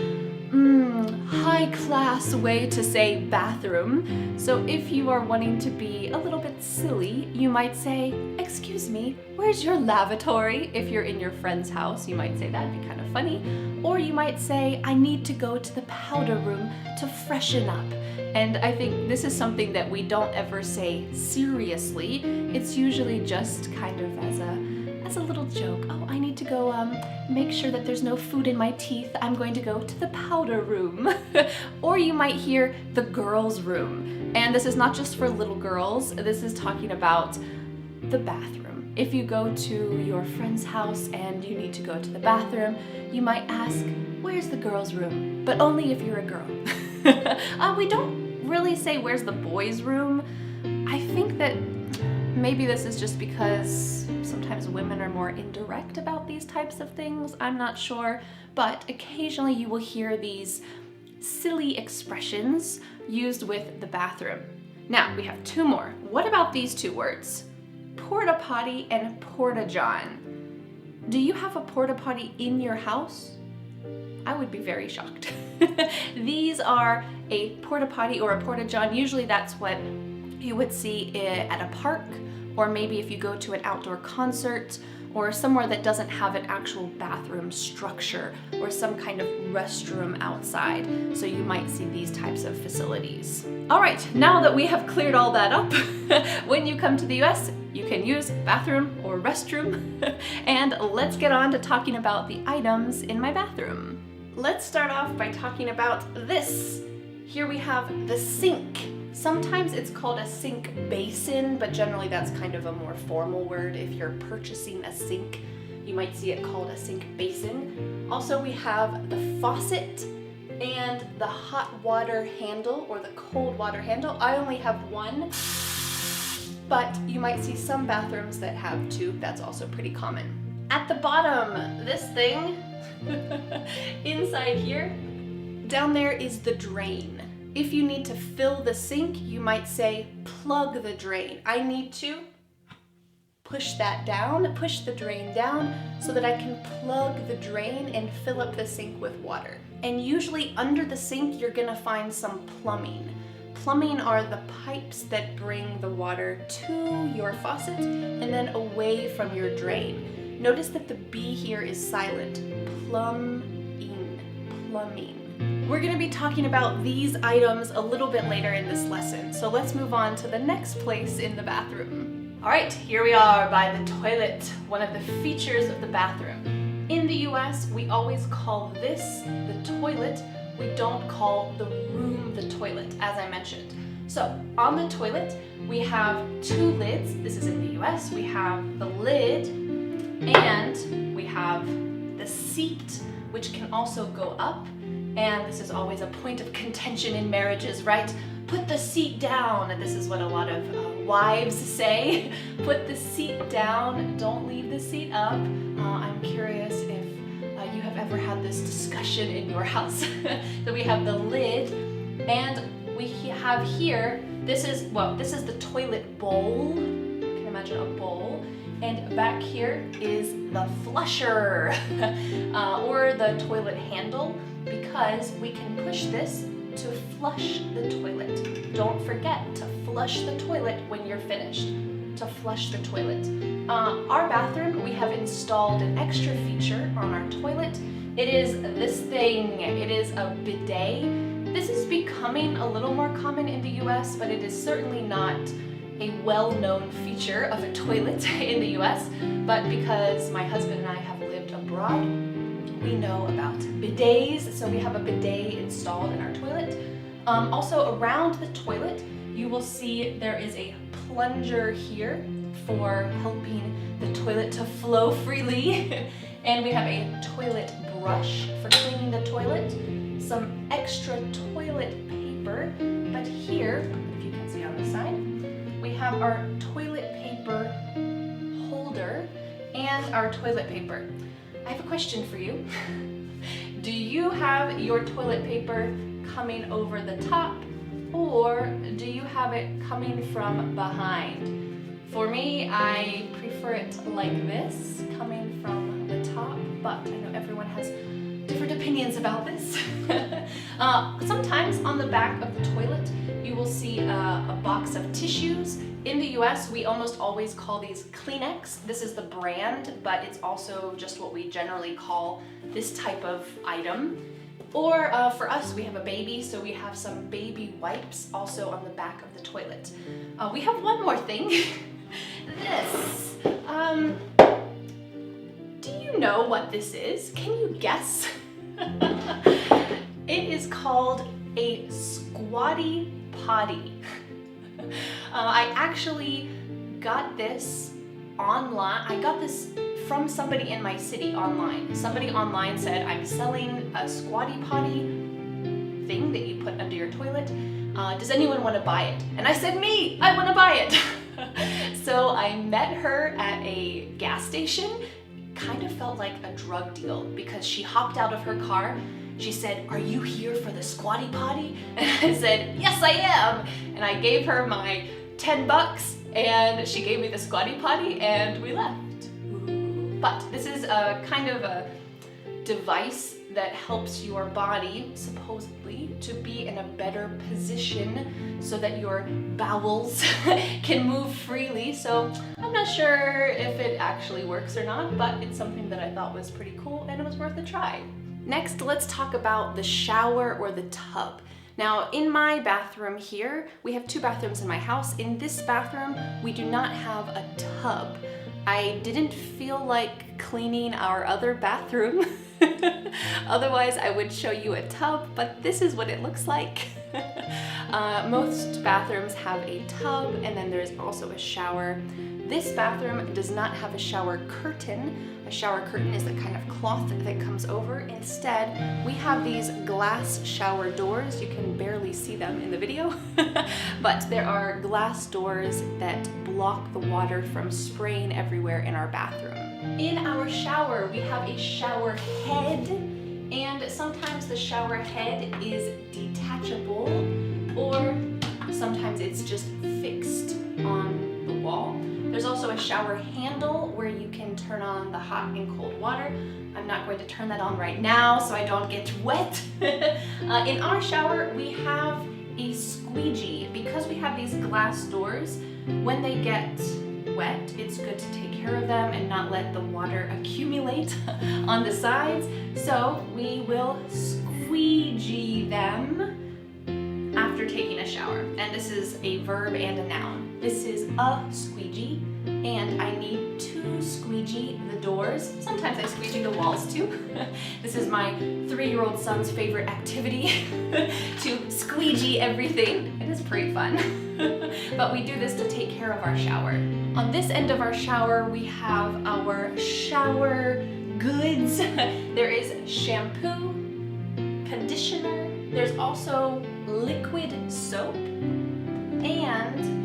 high-class way to say bathroom. So if you are wanting to be a little bit silly, you might say, excuse me, where's your lavatory? If you're in your friend's house, you might say that'd be kind of funny. Or you might say, I need to go to the powder room to freshen up. And I think this is something that we don't ever say seriously. It's usually just kind of as a little joke. Oh, I need to go make sure that there's no food in my teeth. I'm going to go to the powder room. Or you might hear the girls' room. And this is not just for little girls. This is talking about the bathroom. If you go to your friend's house and you need to go to the bathroom, you might ask, where's the girls' room? But only if you're a girl. We don't really say where's the boys' room. I think that maybe this is just because sometimes women are more indirect about these types of things. I'm not sure, but occasionally you will hear these silly expressions used with the bathroom. Now we have 2 more. What about these 2 words? Porta potty and porta john. Do you have a porta potty in your house? I would be very shocked. These are a porta potty or a porta john. Usually that's what you would see at a park, or maybe if you go to an outdoor concert or somewhere that doesn't have an actual bathroom structure or some kind of restroom outside. So you might see these types of facilities. All right, now that we have cleared all that up, when you come to the US, you can use bathroom or restroom. And let's get on to talking about the items in my bathroom. Let's start off by talking about this. Here we have the sink. Sometimes it's called a sink basin, but generally that's kind of a more formal word. If you're purchasing a sink, you might see it called a sink basin. Also, we have the faucet and the hot water handle or the cold water handle. I only have one, but you might see some bathrooms that have 2. That's also pretty common. At the bottom, this thing, inside here, down there is the drain. If you need to fill the sink, you might say plug the drain. I need to push that down, push the drain down so that I can plug the drain and fill up the sink with water. And usually under the sink, you're gonna find some plumbing. Plumbing are the pipes that bring the water to your faucet and then away from your drain. Notice that the B here is silent. Plumbing, plumbing. We're going to be talking about these items a little bit later in this lesson, so let's move on to the next place in the bathroom. All right, here we are by the toilet, one of the features of the bathroom. In the US, we always call this the toilet. We don't call the room the toilet, as I mentioned. So on the toilet, we have two lids. This is in the US. We have the lid and we have the seat, which can also go up. And this is always a point of contention in marriages, right? Put the seat down. And this is what a lot of wives say. Put the seat down. Don't leave the seat up. I'm curious if you have ever had this discussion in your house. So we have the lid, and we have here, this is the toilet bowl. You can imagine a bowl. And back here is the flusher, or the toilet handle, because we can push this to flush the toilet. Don't forget to flush the toilet when you're finished, to flush the toilet. Our bathroom, we have installed an extra feature on our toilet. It is this thing. It is a bidet. This is becoming a little more common in the US, but it is certainly not a well-known feature of a toilet in the US, but because my husband and I have lived abroad, we know about bidets, so we have a bidet installed in our toilet. Also around the toilet, you will see there is a plunger here for helping the toilet to flow freely. And we have a toilet brush for cleaning the toilet, some extra toilet paper, but here, if you can see on the side, we have our toilet paper holder and our toilet paper. I have a question for you. Do you have your toilet paper coming over the top, or do you have it coming from behind? For me, I prefer it like this, coming from the top, but I know everyone has different opinions about this. Sometimes on the back of the toilet, you will see a box of tissues. In the US, we almost always call these Kleenex. This is the brand, but it's also just what we generally call this type of item. Or for us, we have a baby, so we have some baby wipes also on the back of the toilet. We have one more thing. This. Do you know what this is? Can you guess? It is called a squatty potty. I actually got this online. I got this from somebody in my city online. Somebody online said, I'm selling a squatty potty thing that you put under your toilet. Does anyone want to buy it? And I said, me, I want to buy it. So I met her at a gas station. Kind of felt like a drug deal because she hopped out of her car. She said, are you here for the squatty potty? And I said, yes, I am. And I gave her my 10 bucks and she gave me the squatty potty and we left. But this is a kind of a device that helps your body, supposedly, to be in a better position so that your bowels can move freely. So I'm not sure if it actually works or not, but it's something that I thought was pretty cool and it was worth a try. Next, let's talk about the shower or the tub. Now, in my bathroom here, we have two bathrooms in my house. In this bathroom, we do not have a tub. I didn't feel like cleaning our other bathroom. Otherwise, I would show you a tub, but this is what it looks like. Most bathrooms have a tub, and then there's also a shower. This bathroom does not have a shower curtain. A shower curtain is the kind of cloth that comes over. Instead, we have these glass shower doors. You can barely see them in the video, but there are glass doors that block the water from spraying everywhere in our bathroom. In our shower, we have a shower head, and sometimes the shower head is detachable. or sometimes it's just fixed on the wall. There's also a shower handle where you can turn on the hot and cold water. I'm not going to turn that on right now so I don't get wet. In our shower, we have a squeegee. Because we have these glass doors, when they get wet, it's good to take care of them and not let the water accumulate on the sides. So we will squeegee them after taking a shower. And this is a verb and a noun. This is a squeegee, and I need to squeegee the doors. Sometimes I squeegee the walls too. This is my 3-year-old son's favorite activity, to squeegee everything. It is pretty fun. But we do this to take care of our shower. On this end of our shower, we have our shower goods. There is shampoo, conditioner, there's also liquid soap, and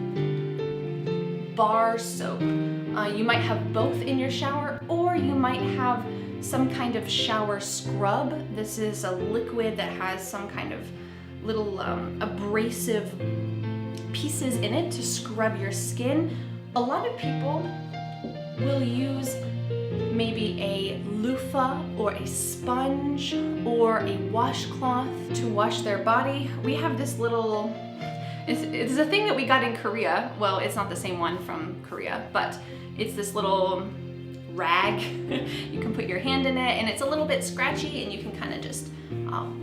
bar soap. You might have both in your shower, or you might have some kind of shower scrub. This is a liquid that has some kind of little abrasive pieces in it to scrub your skin. A lot of people will use maybe a loofah or a sponge or a washcloth to wash their body. We have this little, it's a thing that we got in Korea. Well, it's not the same one from Korea, but it's this little rag. You can put your hand in it, and it's a little bit scratchy, and you can kind of just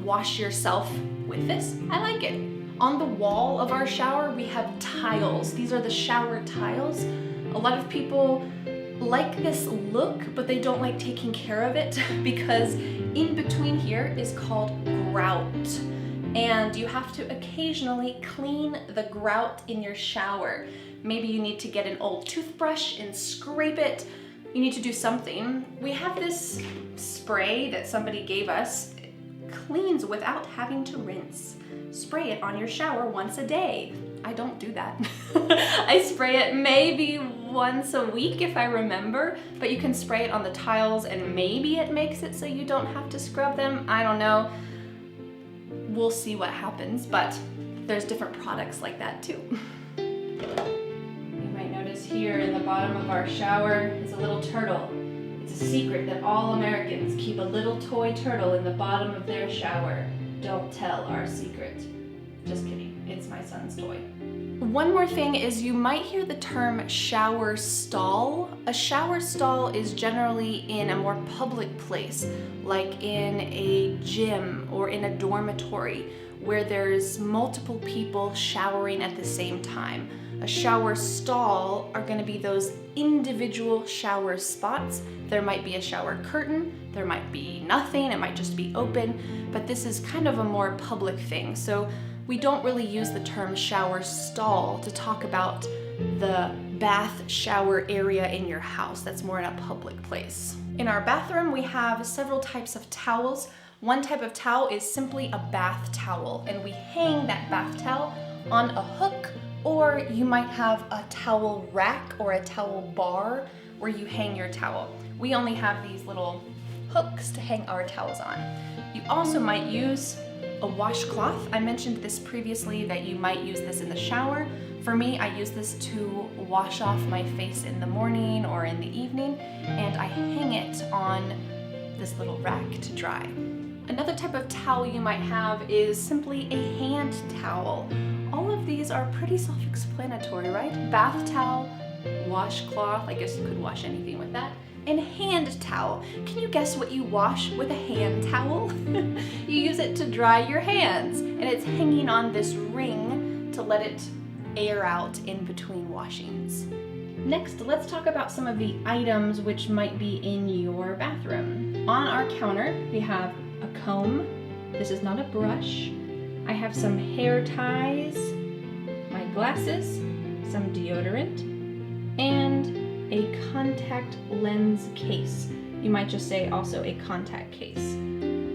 wash yourself with this. I like it. On the wall of our shower, we have tiles. These are the shower tiles. A lot of people like this look, but they don't like taking care of it because in between here is called grout. And you have to occasionally clean the grout in your shower. Maybe you need to get an old toothbrush and scrape it. You need to do something. We have this spray that somebody gave us. It cleans without having to rinse. Spray it on your shower once a day. I don't do that. I spray it maybe once a week if I remember, but you can spray it on the tiles and maybe it makes it so you don't have to scrub them. I don't know. We'll see what happens, but there's different products like that too. You might notice here in the bottom of our shower is a little turtle. It's a secret that all Americans keep a little toy turtle in the bottom of their shower. Don't tell our secret. Just kidding, it's my son's toy. One more thing is you might hear the term shower stall. A shower stall is generally in a more public place, like in a gym or in a dormitory where there's multiple people showering at the same time. A shower stall are going to be those individual shower spots. There might be a shower curtain, there might be nothing, it might just be open, but this is kind of a more public thing. So we don't really use the term shower stall to talk about the bath shower area in your house. That's more in a public place. In our bathroom, we have several types of towels. One type of towel is simply a bath towel, and we hang that bath towel on a hook, or you might have a towel rack or a towel bar where you hang your towel. We only have these little hooks to hang our towels on. You also might use a washcloth. I mentioned this previously that you might use this in the shower. For me, I use this to wash off my face in the morning or in the evening, and I hang it on this little rack to dry. Another type of towel you might have is simply a hand towel. All of these are pretty self-explanatory, right? Bath towel, washcloth, I guess you could wash anything with that, and hand towel. Can you guess what you wash with a hand towel? You use it to dry your hands, and it's hanging on this ring to let it air out in between washings. Next, let's talk about some of the items which might be in your bathroom. On our counter, we have a comb. This is not a brush. I have some hair ties, my glasses, some deodorant, and a contact lens case. You might just say also a contact case.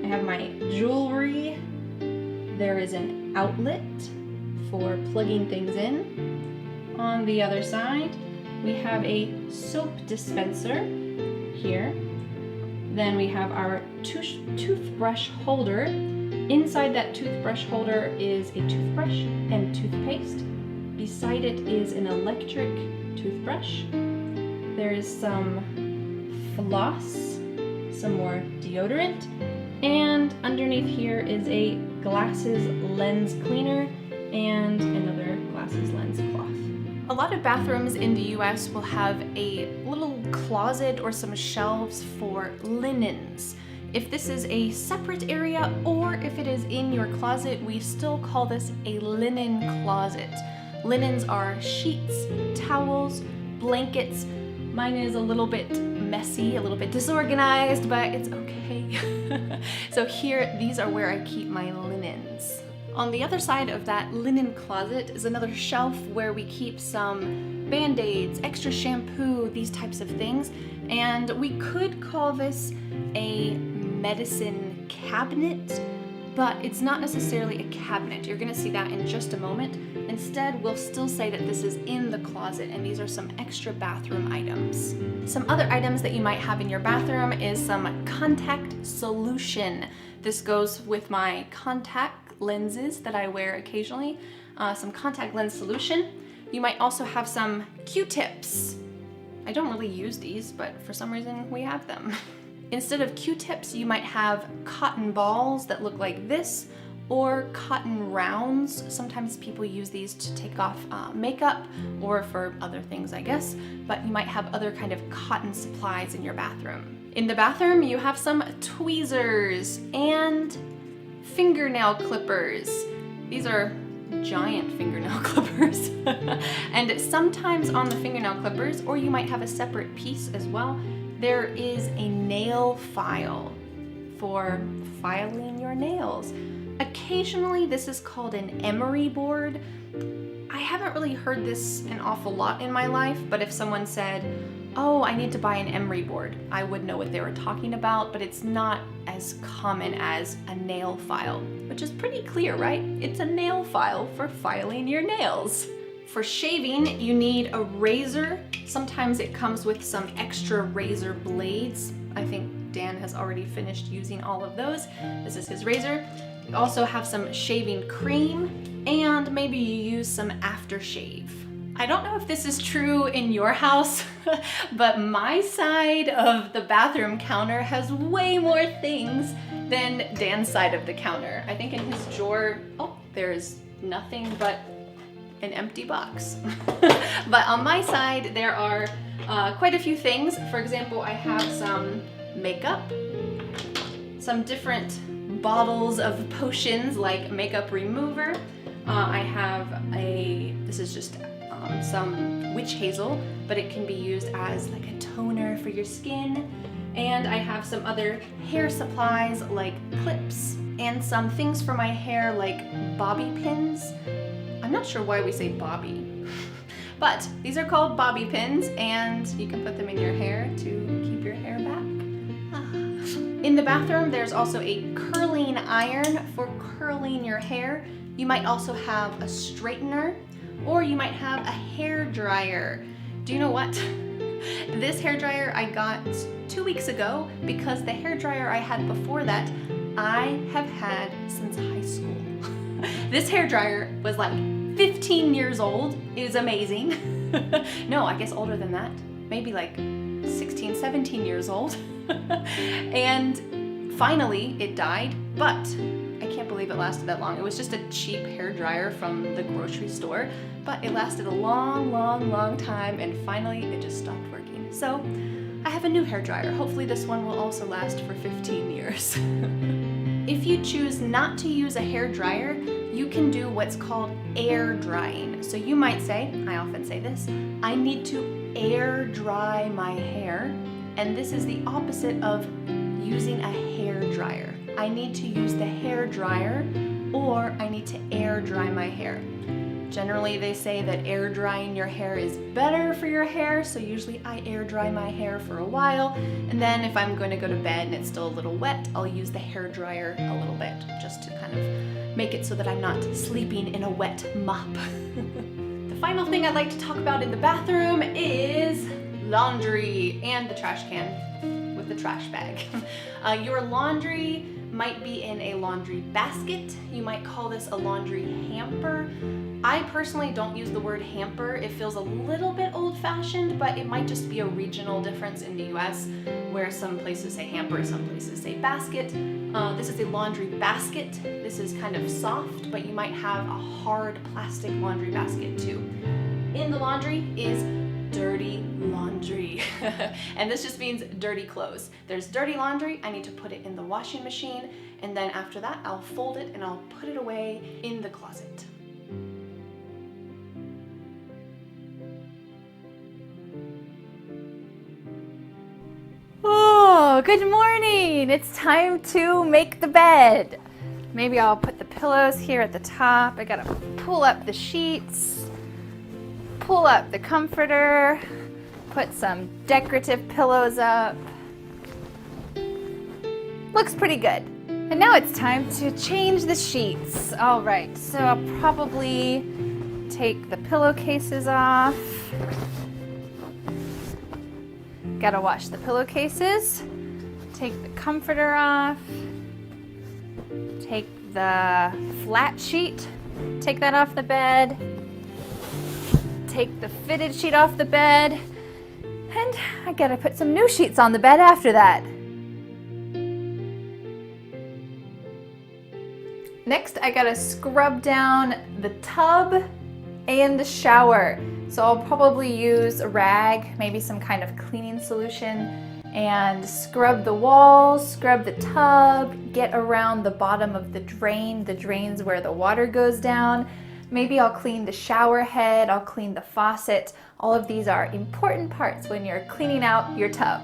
I have my jewelry. There is an outlet for plugging things in. On the other side, we have a soap dispenser here. Then we have our toothbrush holder Inside that toothbrush holder is a toothbrush and toothpaste. Beside it is an electric toothbrush. There's some floss, some more deodorant, and underneath here is a glasses lens cleaner and another glasses lens cloth. A lot of bathrooms in the US will have a little closet or some shelves for linens. If this is a separate area or if it is in your closet, we still call this a linen closet. Linens are sheets, towels, blankets. Mine is a little bit messy, a little bit disorganized, but it's okay. So here, these are where I keep my linens. On the other side of that linen closet is another shelf where we keep some Band-Aids, extra shampoo, these types of things. And we could call this a medicine cabinet, but it's not necessarily a cabinet. You're gonna see that in just a moment. Instead, we'll still say that this is in the closet and these are some extra bathroom items. Some other items that you might have in your bathroom is some contact solution. This goes with my contact lenses that I wear occasionally. Some contact lens solution. You might also have some Q-tips. I don't really use these, but for some reason we have them. Instead of Q-tips, you might have cotton balls that look like this, or cotton rounds. Sometimes people use these to take off makeup or for other things, I guess, but you might have other kind of cotton supplies in your bathroom. In the bathroom, you have some tweezers and fingernail clippers. These are giant fingernail clippers. And sometimes on the fingernail clippers, or you might have a separate piece as well, there is a nail file for filing your nails. Occasionally, this is called an emery board. I haven't really heard this an awful lot in my life, but if someone said, oh, I need to buy an emery board, I would know what they were talking about, but it's not as common as a nail file, which is pretty clear, right? It's a nail file for filing your nails. For shaving, you need a razor. Sometimes it comes with some extra razor blades. I think Dan has already finished using all of those. This is his razor. You also have some shaving cream, and maybe you use some aftershave. I don't know if this is true in your house, but my side of the bathroom counter has way more things than Dan's side of the counter. I think in his drawer, oh, there's nothing but an empty box. But on my side, there are quite a few things. For example, I have some makeup, some different bottles of potions like makeup remover. I have this is just some witch hazel, but it can be used as like a toner for your skin. And I have some other hair supplies like clips and some things for my hair like bobby pins. I'm not sure why we say bobby, but these are called bobby pins and you can put them in your hair to keep your hair back. In the bathroom, there's also a curling iron for curling your hair. You might also have a straightener, or you might have a hair dryer. Do you know what? This hair dryer I got 2 weeks ago because the hair dryer I had before that I have had since high school. This hair dryer was like 15 years old. It was amazing. No, I guess older than that. Maybe like 16, 17 years old. And finally it died, but I can't believe it lasted that long. It was just a cheap hair dryer from the grocery store, but it lasted a long, long, long time, and finally it just stopped working. So I have a new hair dryer. Hopefully this one will also last for 15 years. If you choose not to use a hair dryer, you can do what's called air drying. So you might say, I often say this, I need to air dry my hair. And this is the opposite of using a hair dryer. I need to use the hair dryer, or I need to air dry my hair. Generally, they say that air drying your hair is better for your hair, so usually I air dry my hair for a while, and then if I'm going to go to bed and it's still a little wet, I'll use the hair dryer a little bit, just to kind of make it so that I'm not sleeping in a wet mop. The final thing I'd like to talk about in the bathroom is laundry and the trash can with the trash bag. Your laundry might be in a laundry basket. You might call this a laundry hamper. I personally don't use the word hamper. It feels a little bit old-fashioned, but it might just be a regional difference in the US, where some places say hamper, some places say basket. This is a laundry basket. This is kind of soft, but you might have a hard plastic laundry basket too. In the laundry is dirty laundry. And this just means dirty clothes. There's dirty laundry, I need to put it in the washing machine, and then after that I'll fold it and I'll put it away in the closet. Oh, good morning! It's time to make the bed. Maybe I'll put the pillows here at the top. I gotta pull up the sheets, pull up the comforter, put some decorative pillows up. Looks pretty good. And now it's time to change the sheets. All right, so I'll probably take the pillowcases off. Gotta wash the pillowcases, take the comforter off, take the flat sheet, take that off the bed, take the fitted sheet off the bed, and I gotta put some new sheets on the bed after that. Next, I gotta scrub down the tub and the shower. So I'll probably use a rag, maybe some kind of cleaning solution, and scrub the walls, scrub the tub, get around the bottom of the drains where the water goes down. Maybe I'll clean the shower head, I'll clean the faucet. All of these are important parts when you're cleaning out your tub.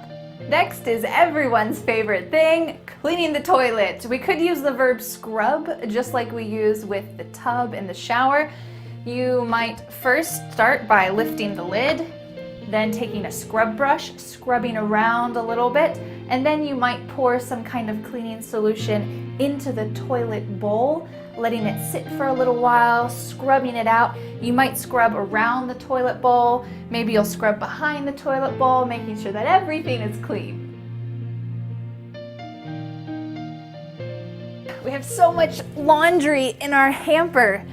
Next is everyone's favorite thing, cleaning the toilet. We could use the verb scrub, just like we use with the tub and the shower. You might first start by lifting the lid, then taking a scrub brush, scrubbing around a little bit, and then you might pour some kind of cleaning solution into the toilet bowl, letting it sit for a little while, scrubbing it out. You might scrub around the toilet bowl, maybe you'll scrub behind the toilet bowl, making sure that everything is clean. We have so much laundry in our hamper.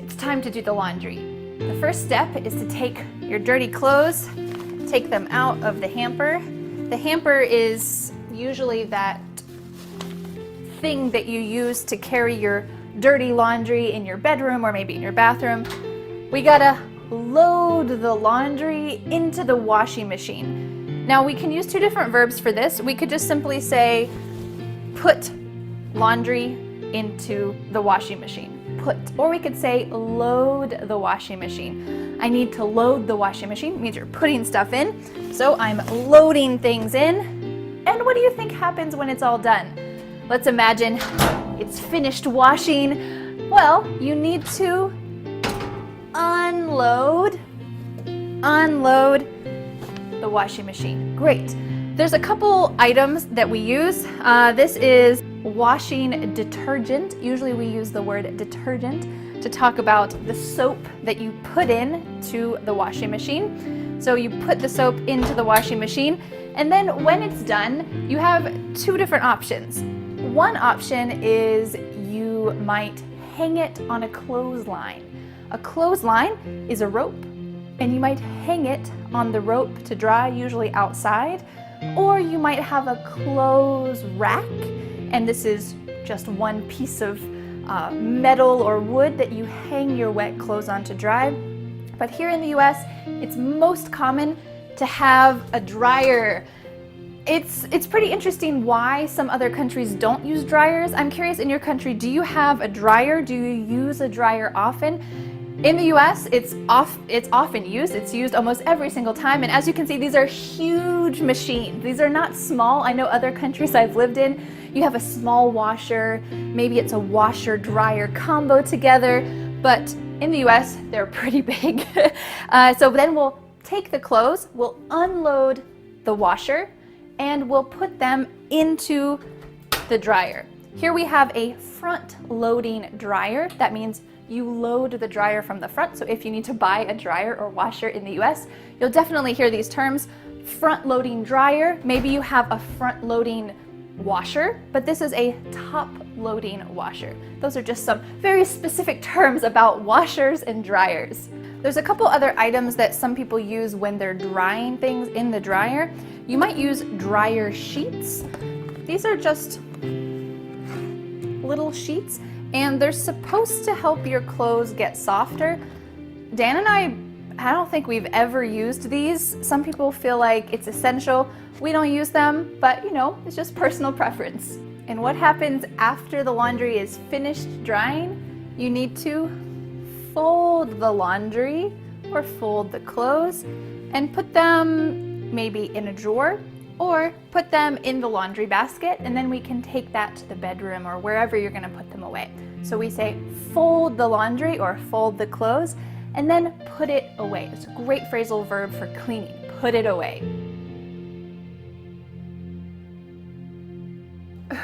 It's time to do the laundry. The first step is to take your dirty clothes, take them out of the hamper. The hamper is usually that thing that you use to carry your dirty laundry in your bedroom or maybe in your bathroom. We gotta load the laundry into the washing machine. Now we can use two different verbs for this. We could just simply say, put laundry into the washing machine. Put, or we could say load the washing machine. I need to load the washing machine. It means you're putting stuff in. So I'm loading things in. And what do you think happens when it's all done? Let's imagine it's finished washing. Well, you need to unload the washing machine. Great. There's a couple items that we use. This is washing detergent. Usually we use the word detergent to talk about the soap that you put in to the washing machine. So you put the soap into the washing machine, and then when it's done, you have two different options. One option is you might hang it on a clothesline. A clothesline is a rope, and you might hang it on the rope to dry, usually outside, or you might have a clothes rack, and this is just one piece of metal or wood that you hang your wet clothes on to dry. But here in the US, it's most common to have a dryer. It's pretty interesting why some other countries don't use dryers. I'm curious, in your country, do you have a dryer? Do you use a dryer often? In the US, it's often used. It's used almost every single time. And as you can see, these are huge machines. These are not small. I know other countries I've lived in, you have a small washer. Maybe it's a washer-dryer combo together. But in the US, they're pretty big. So then we'll take the clothes, we'll unload the washer, and we'll put them into the dryer. Here we have a front-loading dryer. That means you load the dryer from the front. So if you need to buy a dryer or washer in the US, you'll definitely hear these terms. Front-loading dryer. Maybe you have a front-loading washer, but this is a top-loading washer. Those are just some very specific terms about washers and dryers. There's a couple other items that some people use when they're drying things in the dryer. You might use dryer sheets. These are just little sheets, and they're supposed to help your clothes get softer. Dan and I don't think we've ever used these. Some people feel like it's essential. We don't use them, but you know, it's just personal preference. And what happens after the laundry is finished drying? You need to fold the laundry or fold the clothes and put them maybe in a drawer or put them in the laundry basket, and then we can take that to the bedroom or wherever you're gonna put them away. So we say fold the laundry or fold the clothes and then put it away. It's a great phrasal verb for cleaning, put it away.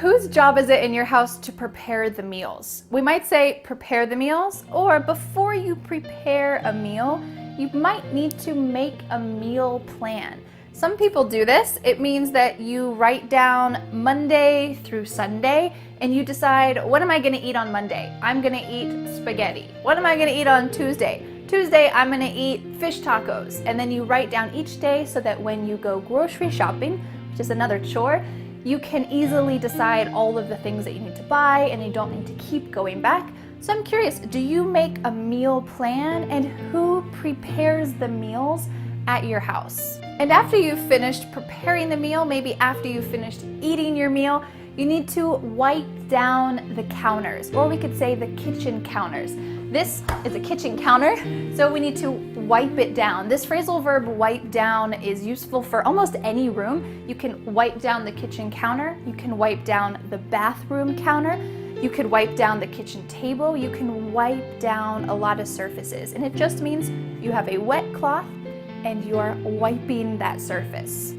Whose job is it in your house to prepare the meals? We might say prepare the meals, or before you prepare a meal, you might need to make a meal plan. Some people do this. It means that you write down Monday through Sunday and you decide, what am I gonna eat on Monday? I'm gonna eat spaghetti. What am I gonna eat on Tuesday? Tuesday, I'm gonna eat fish tacos. And then you write down each day so that when you go grocery shopping, which is another chore, you can easily decide all of the things that you need to buy and you don't need to keep going back. So I'm curious, do you make a meal plan, and who prepares the meals at your house? And after you've finished preparing the meal, maybe after you've finished eating your meal, you need to wipe down the counters, or we could say the kitchen counters. This is a kitchen counter, so we need to wipe it down. This phrasal verb wipe down is useful for almost any room. You can wipe down the kitchen counter, you can wipe down the bathroom counter, you could wipe down the kitchen table, you can wipe down a lot of surfaces. And it just means you have a wet cloth and you are wiping that surface.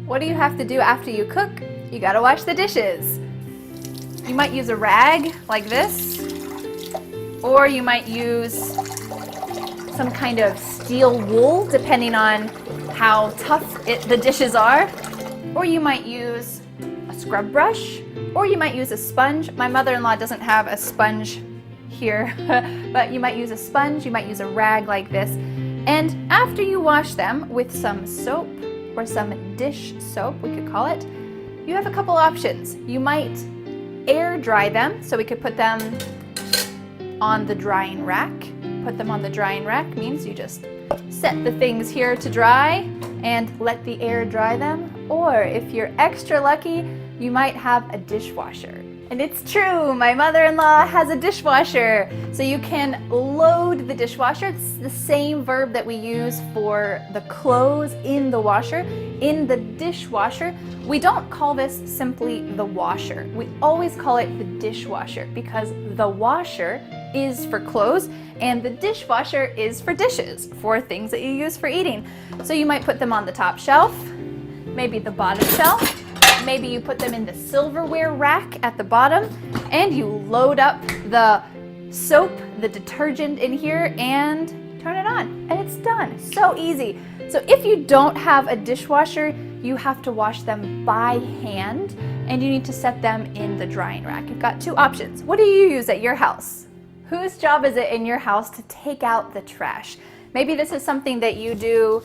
What do you have to do after you cook? You gotta wash the dishes. You might use a rag like this, or you might use some kind of steel wool, depending on how tough the dishes are. Or you might use a scrub brush, or you might use a sponge. My mother-in-law doesn't have a sponge here, but you might use a sponge, you might use a rag like this. And after you wash them with some soap or some dish soap, we could call it, you have a couple options. You might air dry them, so we could put them on the drying rack. Put them on the drying rack means you just set the things here to dry and let the air dry them. Or if you're extra lucky, you might have a dishwasher. And it's true, my mother-in-law has a dishwasher. So you can load the dishwasher. It's the same verb that we use for the clothes in the washer. In the dishwasher, we don't call this simply the washer. We always call it the dishwasher because the washer is for clothes and the dishwasher is for dishes, for things that you use for eating. So you might put them on the top shelf, maybe the bottom shelf. Maybe you put them in the silverware rack at the bottom and you load up the soap, the detergent in here and turn it on and it's done. So easy. So if you don't have a dishwasher, you have to wash them by hand and you need to set them in the drying rack. You've got two options. What do you use at your house? Whose job is it in your house to take out the trash? Maybe this is something that you do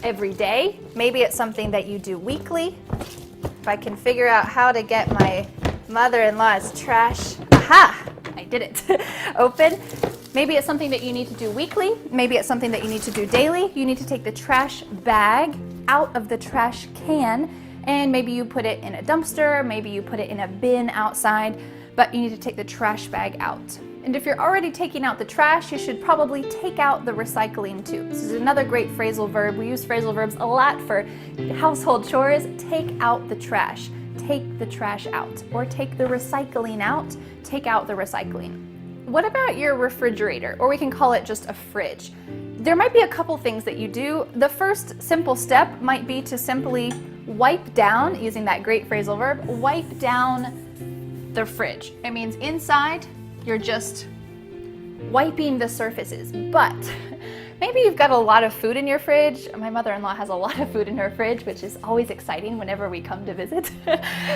every day. Maybe it's something that you do weekly. If I can figure out how to get my mother-in-law's trash, aha, I did it, open. Maybe it's something that you need to do weekly. Maybe it's something that you need to do daily. You need to take the trash bag out of the trash can and maybe you put it in a dumpster, maybe you put it in a bin outside, but you need to take the trash bag out. And if you're already taking out the trash, you should probably take out the recycling too. This is another great phrasal verb. We use phrasal verbs a lot for household chores. Take out the trash. Take the trash out. Or take the recycling out. Take out the recycling. What about your refrigerator? Or we can call it just a fridge. There might be a couple things that you do. The first simple step might be to simply wipe down, using that great phrasal verb, wipe down the fridge. It means inside, you're just wiping the surfaces. But Maybe you've got a lot of food in your fridge. My mother-in-law has a lot of food in her fridge, which is always exciting whenever we come to visit.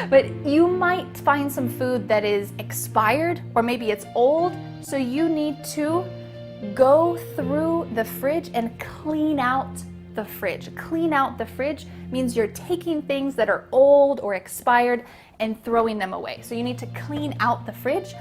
But you might find some food that is expired, or maybe it's old, so you need to go through the fridge and clean out the fridge. Clean out the fridge means you're taking things that are old or expired and throwing them away. So you need to clean out the fridge.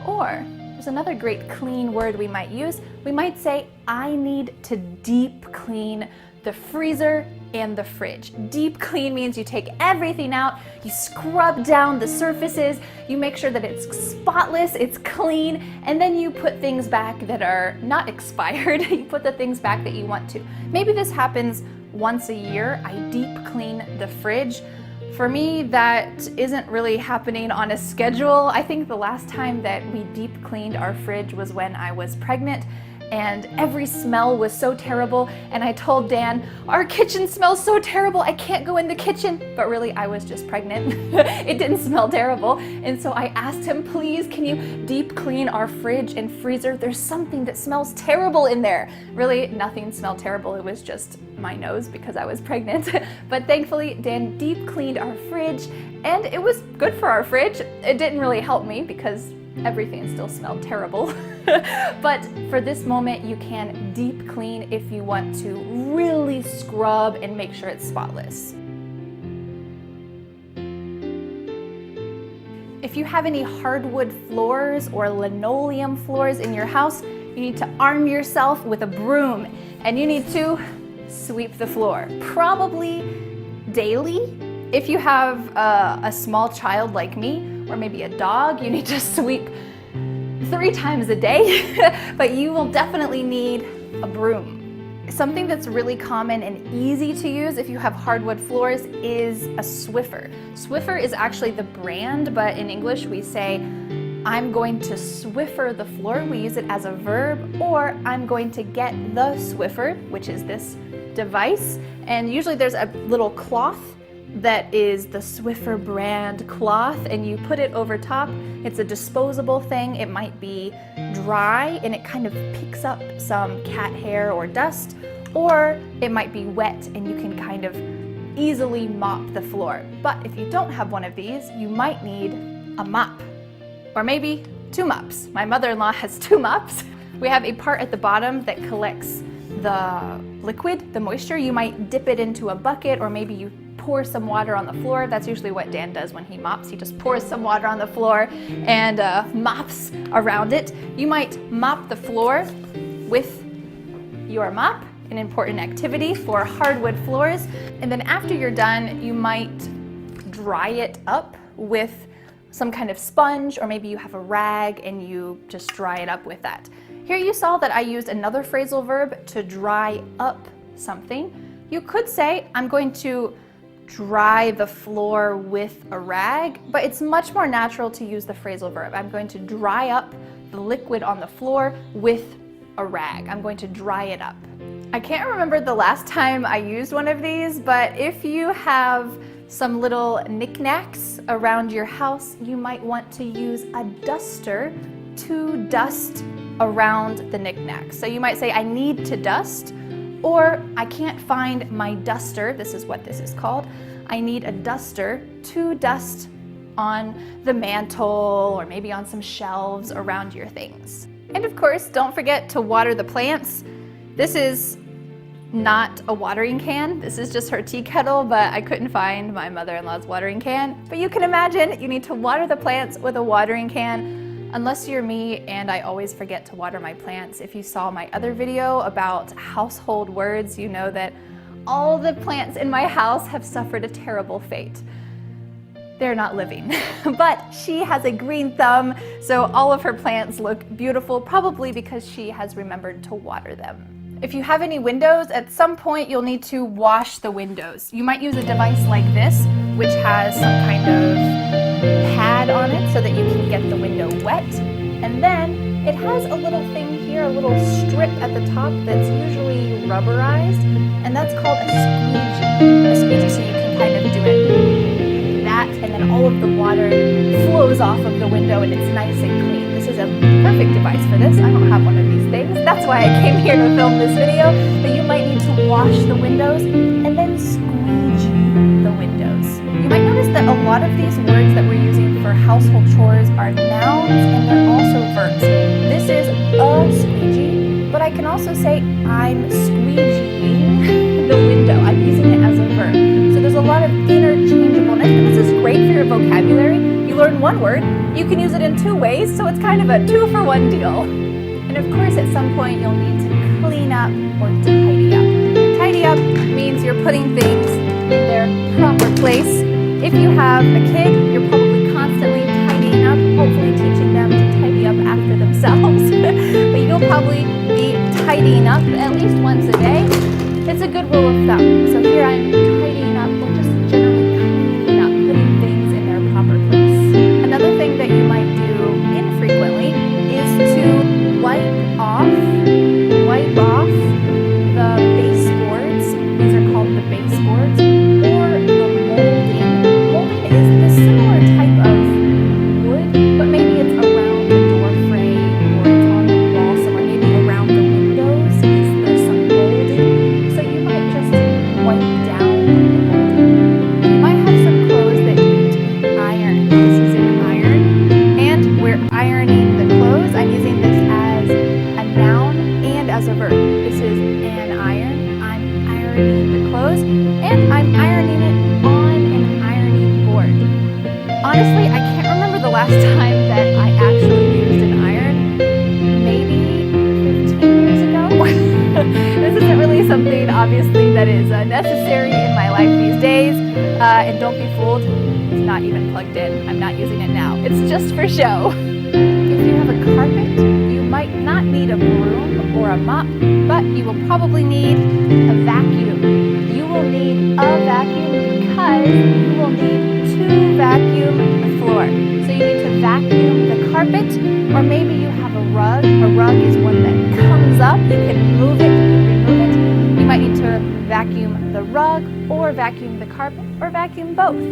Or there's another great clean word we might use. We might say, I need to deep clean the freezer and the fridge. Deep clean means you take everything out, you scrub down the surfaces, you make sure that it's spotless, it's clean, and then you put things back that are not expired. You put the things back that you want to. Maybe this happens once a year. I deep clean the fridge. For me, that isn't really happening on a schedule. I think the last time that we deep cleaned our fridge was when I was pregnant, and every smell was so terrible, and I told Dan, our kitchen smells so terrible, I can't go in the kitchen. But really, I was just pregnant. It didn't smell terrible. And so I asked him, please, can you deep clean our fridge and freezer? There's something that smells terrible in there. Really, nothing smelled terrible. It was just my nose because I was pregnant. But thankfully, Dan deep cleaned our fridge, and it was good for our fridge. It didn't really help me because everything still smelled terrible. But for this moment, you can deep clean if you want to really scrub and make sure it's spotless. If you have any hardwood floors or linoleum floors in your house, you need to arm yourself with a broom, and you need to sweep the floor, probably daily. If you have a small child like me, or maybe a dog, you need to sweep 3 times a day, but you will definitely need a broom. Something that's really common and easy to use if you have hardwood floors is a Swiffer. Swiffer is actually the brand, but in English we say, I'm going to Swiffer the floor. We use it as a verb, or I'm going to get the Swiffer, which is this device. And usually there's a little cloth that is the Swiffer brand cloth, and you put it over top. It's a disposable thing. It might be dry and it kind of picks up some cat hair or dust, or it might be wet and you can kind of easily mop the floor. But if you don't have one of these, you might need a mop, or maybe 2 mops. My mother-in-law has 2 mops. We have a part at the bottom that collects the liquid, the moisture. You might dip it into a bucket, or maybe you pour some water on the floor. That's usually what Dan does when he mops. He just pours some water on the floor and mops around it. You might mop the floor with your mop, an important activity for hardwood floors. And then after you're done, you might dry it up with some kind of sponge, or maybe you have a rag and you just dry it up with that. Here you saw that I used another phrasal verb to dry up something. You could say, I'm going to dry the floor with a rag, but it's much more natural to use the phrasal verb. I'm going to dry up the liquid on the floor with a rag. I'm going to dry it up. I can't remember the last time I used one of these, but if you have some little knickknacks around your house, you might want to use a duster to dust around the knickknacks. So you might say, I need to dust, or I can't find my duster. This is what this is called. I need a duster to dust on the mantle, or maybe on some shelves around your things. And of course, don't forget to water the plants. This is not a watering can. This is just her tea kettle, but I couldn't find my mother-in-law's watering can. But you can imagine you need to water the plants with a watering can. Unless you're me, and I always forget to water my plants. If you saw my other video about household words, you know that all the plants in my house have suffered a terrible fate. They're not living. But she has a green thumb, so all of her plants look beautiful, probably because she has remembered to water them. If you have any windows, at some point you'll need to wash the windows. You might use a device like this, which has some kind of pad on it so that you can get the window wet. And then it has a little thing here, a little strip at the top that's usually rubberized, and that's called a squeegee. A squeegee, so you can kind of do it like that, and then all of the water flows off of the window and it's nice and clean. This is a perfect device for this. I don't have one of these things. That's why I came here to film this video. But you might need to wash the windows and then squeegee the windows. You might notice that a lot of these words that we're using for household chores are nouns and they're also verbs. This is a squeegee, but I can also say I'm squeegeeing the window. I'm using it as a verb. So there's a lot of interchangeableness, and this is great for your vocabulary. You learn one word, you can use it in two ways, so it's kind of a 2-for-1 deal. And of course, at some point, you'll need to clean up or tidy up. Tidy up means you're putting things in their proper place. If you have a kid, you're probably constantly tidying up, hopefully teaching them to tidy up after themselves. But you'll probably be tidying up at least once a day. It's a good rule of thumb. So here I'm tidying up, or just generally cleaning up, putting things in their proper place. Another thing that you might do infrequently is to wipe off the baseboards. These are called the baseboards, or the molding. Molding is this similar type of wood, but maybe it's around the door frame, or it's on the wall somewhere, maybe around the windows. There's some molding. So you might just wipe down the molding. You might have some clothes that need to be ironed. This is an iron, and we're ironing the clothes. I'm using this as a noun and as a verb. This is an iron. I'm ironing the clothes, and I'm ironing it on an ironing board. Honestly, I can't remember the last time that I actually used an iron. Maybe 15 years ago. This isn't really something, obviously, that is necessary in my life these days. And don't be fooled, it's not even plugged in. I'm not using it now. It's just for show. If you have a carpet, you might not need a broom or a mop, but you will probably need a vacuum. You will need a vacuum because you will need to vacuum the floor. So you need to vacuum the carpet, or maybe you have a rug. A rug is one that comes up. You can move it, you can remove it. You might need to vacuum the rug, or vacuum the carpet, or vacuum both.